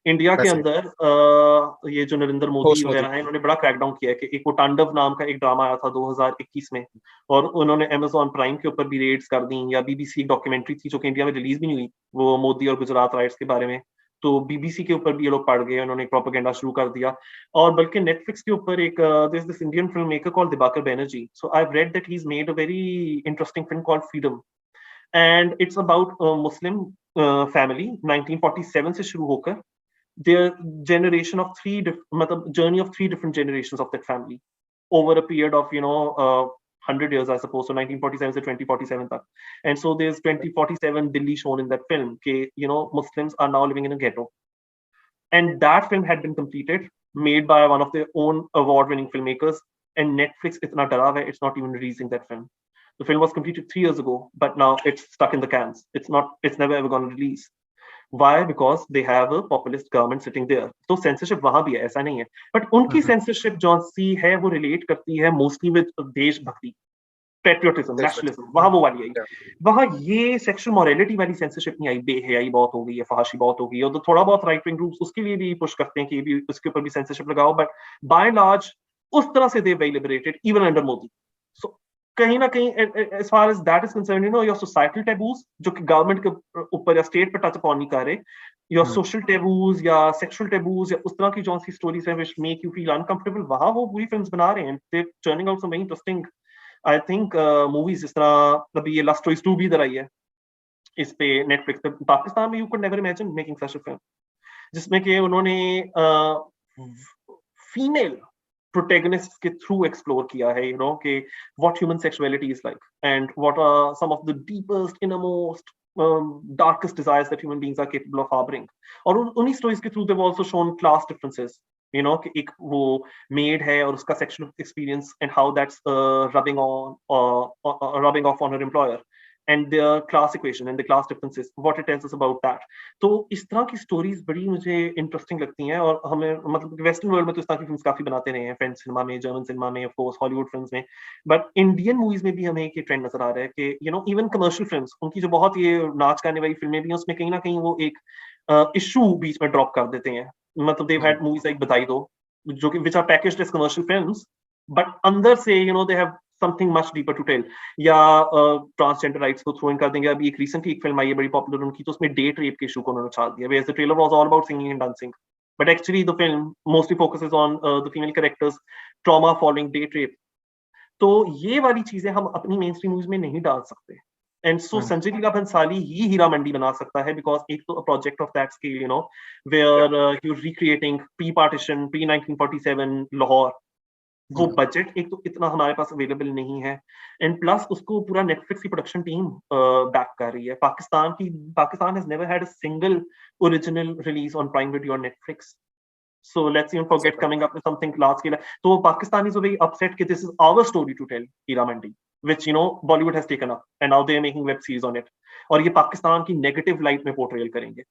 इंडिया के अंदर ये जो नरेंद्र मोदी वगैरह है, इन्होंने बड़ा क्रैकडाउन किया है कि एक वो तांडव नाम का एक ड्रामा आया था 2021 में, और उन्होंने Amazon प्राइम के ऊपर भी रेड्स कर दी, या BBC एक डॉक्यूमेंट्री थी जो कि इंडिया में रिलीज भी नहीं हुई, वो मोदी और गुजरात राइट्स के बारे में, तो BBC के ऊपर भी ये लोग पड़ गए, उन्होंने एक प्रोपेगेंडा शुरू कर दिया. और बल्कि नेटफ्लिक्स के ऊपर एक this Indian film maker called Dibakar Banerjee. So I have read that he is made a very interesting film called freedom, and it's about Muslim family 1947 से शुरू होकर their generation of journey of three different generations of that family over a period of 100 years, I suppose. So 1947 to 2047 tak. And so there's 2047 Delhi shown in that film ke Muslims are now living in a ghetto, and that film had been completed, made by one of their own award winning filmmakers, and Netflix itna dara hai, it's not even releasing that film. The film was completed 3 years ago, but now it's stuck in the cans. It's never ever going to release. Why? Because they have a populist government sitting there. तो censorship वहां भी है, ऐसा नहीं है. But उनकी censorship जो सी है वो relate करती है mostly with देशभक्ति, patriotism, nationalism. वहां वो वाली आई. वहां ये sexual morality वाली censorship नहीं आई. बेहयाई बहुत हो गई है, फहाशी बहुत हो गई है, और तो थोड़ा बहुत right wing groups उसके लिए भी push करते हैं कि भी उसके ऊपर भी censorship लगाओ. But by and large उस तरह से they were liberated even under Modi. So कहीं ना कहीं as far as that is concerned, you know, your societal taboos जो कि गवर्नमेंट के ऊपर या स्टेट पर टच अपॉन नहीं कर रहे, your social taboos या sexual taboos या उस तरह की जो सी स्टोरीज हैं which make you feel uncomfortable, वहां वो पूरी फिल्म्स बना रहे हैं. They're churning out some very interesting, I think, movies. जिस तरह अभी ये Last Choice 2 भी इधर आई है इस पे Netflix पे. पाकिस्तान में you could never imagine making such a film जिसमें कि उन्होंने फीमेल protagonists के through explore किया है, you know, कि what human sexuality is like and what are some of the deepest, innermost, darkest desires that human beings are capable of harboring. और उन्हीं stories के through they've also shown class differences, you know, कि एक वो maid है और उसका sexual experience and how that's rubbing off on her employer and their class equation and the class differences, what it tells us about that. तो इस तरह की स्टोरीज बड़ी मुझे इंटरेस्टिंग लगती हैं, और हमें मतलब वेस्टर्न वर्ल्ड में तो इस तरह की फिल्म्स काफी बनाते रहे हैं, फ्रेंच सिनेमा में, जर्मन सिनेमा में, ऑफ कोर्स हॉलीवुड फिल्म्स में, बट इंडियन मूवीज में भी हमें एक ट्रेंड नजर आ रहा है कि you no even commercial films उनकी जो बहुत ये नाच गाने वाली फिल्में भी हैं उसमें कहीं ना कहीं वो एक इशू बीच में ड्रॉप कर देते हैं. मतलब देव हैड मूवीज लाइक बधाई दो जो कि which are packaged as commercial films but अंदर से you know they have something much deeper to tell. या ट्रांसजेंडर राइट्स को थ्रो इन कर देंगे. अभी एक रिसेंटली एक फिल्म आई है बड़ी पॉपुलर उनकी, तो उसमें डेट रेप के इशू को उन्होंने उछाल दिया. The trailer was all about singing and dancing, but actually the film mostly focuses on the female characters trauma following date rape. तो ये वाली चीजें हम अपनी मेन स्ट्रीम मूवीज में नहीं डाल सकते. एंड सो संजय लीला भंसाली ही हीरा मंडी बना सकता है, बिकॉज एक तो project of that scale, you know, where you recreating pre partition, pre 1947 Lahore. वो बजट एक तो इतना हमारे पास अवेलेबल नहीं है, एंड प्लस उसको पूरा नेटफ्लिक्स की प्रोडक्शन टीम बैक कर रही है. Pakistan has never had a single original release on prime video और Netflix. So let's even forget coming up with something large scale. So Pakistanis are very upset that this is our story to tell, Hira Mandi, which you know Bollywood has taken up, and now they are making web series on it. और ये पाकिस्तान की negative light में portrayal करेंगे.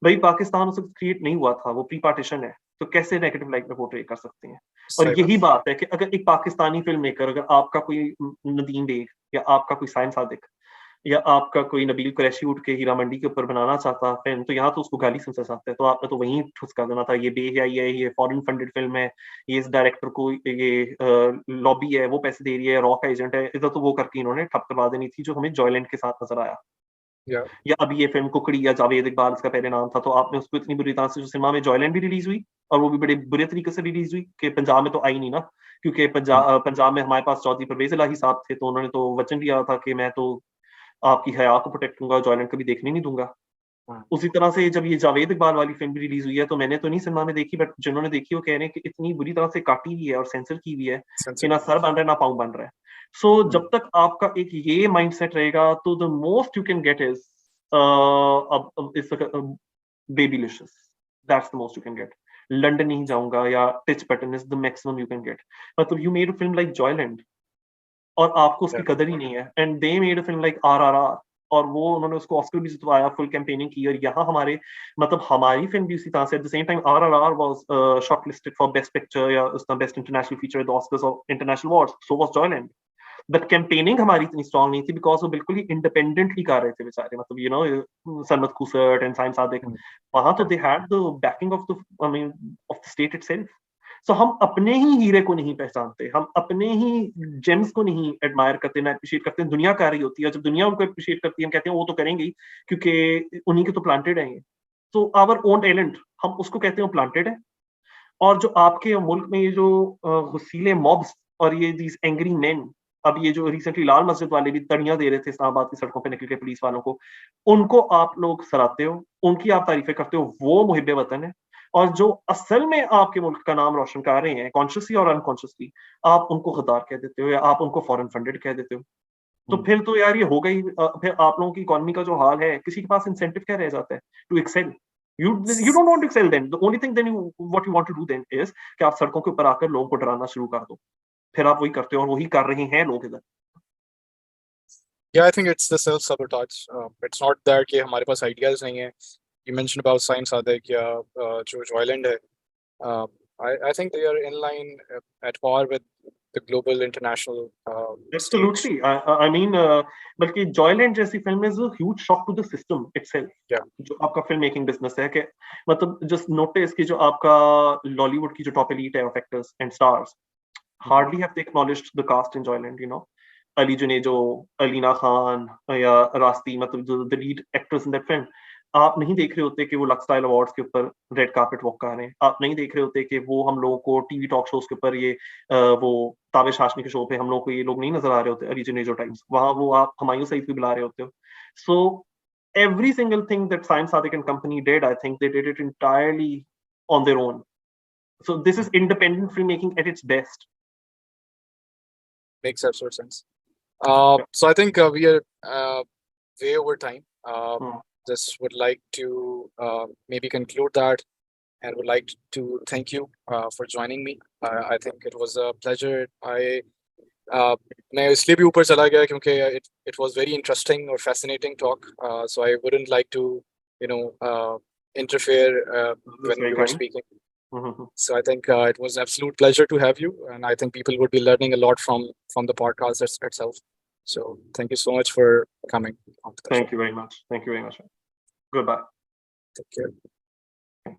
भाई पाकिस्तान उसे create नहीं हुआ था, वो प्री पार्टीशन है, तो कैसे नेगेटिव लाइट में पोर्ट्रे कर सकते हैं. और यही बात है कि अगर एक पाकिस्तानी फिल्म मेकर, अगर आपका कोई नदीम बेग या आपका कोई साइंस सादिक या आपका कोई नबील कुरैशी उठ के हीरा मंडी के ऊपर बनाना चाहता फिल्म, तो यहाँ तो उसको गाली सुन सकता है. तो आपने तो वहीं ठुसका देना था, ये बेहयाई है, ये फॉरेन फंडेड फिल्म है, ये इस डायरेक्टर को ये लॉबी है, वो पैसे दे रही है, रॉ का एजेंट है. इधर तो वो करके इन्होंने ठप करवा देनी थी, जो हमें जॉयलैंड के साथ नजर आया. या अभी ये फिल्म कुकड़ी या जावेद इकबाल इसका पहले नाम था, तो आपने उसको इतनी बुरी तरह से, जो सिनेमा में जॉयलैंड भी रिलीज हुई और वो भी बड़े बुरे तरीके से रिलीज हुई कि पंजाब में तो आई नहीं ना, क्योंकि पंजाब में हमारे पास चौधरी परवेज इलाही साहब थे, तो उन्होंने तो वचन दिया था कि मैं तो आपकी हया को प्रोटेक्ट करूंगा, जॉयलैंड कभी देखने नहीं दूंगा. उसी तरह से जब ये जावेद इकबाल वाली फिल्म भी रिलीज हुई है, तो मैंने तो नहीं सिनेमा में देखी, बट जिन्होंने देखी वो कह रहे हैं कि इतनी बुरी तरह से काटी हुई है और सेंसर की हुई है कि ना सर बन रहा है ना पाँव बन रहा है. सो जब तक आपका एक ये माइंडसेट रहेगा, तो the most you can get is babylicious. That's the most you can get. London नहीं जाऊंगा या Tich Button is the maximum you can get. मतलब you made a film like Joyland और आपको उसकी कदर ही नहीं है, and they made a film like RRR, और वो उन्होंने उसको ऑस्कर भी जितवाया, फुल कैंपेनिंग की. और यहाँ हमारे मतलब हमारी फिल्म भी उसी तरह से, at the same time RRR was shortlisted for best picture या उसका best international feature at the Oscars of international awards. So was Joyland. But campaigning हमारी इतनी स्ट्रांग नहीं थी, बिकॉज वो बिल्कुल ही इंडिपेंडेंटली कर रहे थे बेचारे. मतलब you know Sarmad Khoosat and Saim Sadiq, वहां तो they had the backing of the, I mean, of the state itself. So हम अपने ही हीरे को नहीं पहचानते, हम अपने ही जेम्स को नहीं एडमायर करते, ना अप्रिशिएट करते. दुनिया कर रही होती है, जब दुनिया उनको अप्रिशिएट करती है हम कहते हैं वो तो करेंगे ही, क्योंकि उन्हीं के तो प्लांटेड है. तो आवर ओन टैलेंट, हम उसको कहते हैं प्लांटेड है. और जो आपके मुल्क में ये जो गुस्सीले मॉब्स और ये दीज एंग्री मैन, अब ये जो रिसेंटली लाल मस्जिद वाले भी तड़ियां दे रहे थे इस्लामाबाद की सड़कों पे निकल के पुलिस वालों को, उनको आप लोग सराहते हो, उनकी आप तारीफें करते हो, वो मुहिब्बे वतन है. और जो असल में आपके मुल्क का नाम रोशन कर रहे हैं, कॉन्शियसली और अनकॉन्शियसली, आप उनको गद्दार कह देते हो या आप उनको फॉरेन फंडेड कह देते हो. तो फिर तो यार ये हो गई, फिर आप लोगों की इकोनॉमी का जो हाल है, किसी के पास इंसेंटिव क्या रह जाता है to excel. You don't want to excel then. The only thing then what you want to do then is कि आप सड़कों के ऊपर आकर लोगों को डराना शुरू कर दो. फिर आप वही करते हो और वही कर रहे हैं लोग इधर. Yeah, I think it's the self sabotage. It's not that कि हमारे पास ideas नहीं है. you mentioned about Science Sadik, George Island. I think they are in line at par with the global international stage. Absolutely. I mean, बल्कि Joyland जैसी film is a huge shock to the system itself. Yeah. जो आपका film making business है कि मतलब just notice कि जो आपका Lollywood की जो top elite है of actors and stars, hardly have they acknowledged the cast in Joyland, you know. Ali Junejo, Alina Khan, या रास्ती मतलब the lead actors in that film. आप नहीं देख रहे होते कि वो लक्सटाइल अवार्ड्स के ऊपर रेड कार्पेट वॉक कर रहे हैं. आप नहीं देख रहे होते कि वो हम लोगों को टीवी टॉक शोज के ऊपर ये वो ताबिश हाशमी के शो पे हम लोगों को ये लोग नहीं नजर आ रहे होते अरिजिनेजो टाइम्स. वहां वो आप हुमायूं सईद भी बुला रहे होते हो. सो every single thing that Saim Sadiq and company did, I think they did it entirely on their own. So this is independent filmmaking at its best. Makes absolute sense. So I think we are way over time. Just would like to maybe conclude that, and would like to thank you for joining me. I think it was a pleasure. मैं इसलिए भी ऊपर चला गया क्योंकि it was very interesting or fascinating talk. So I wouldn't like to interfere when you were speaking. So I think it was an absolute pleasure to have you, and I think people would be learning a lot from the podcast itself. So thank you so much for coming. Thank you very much. Thank you very much. Goodbye. Take care.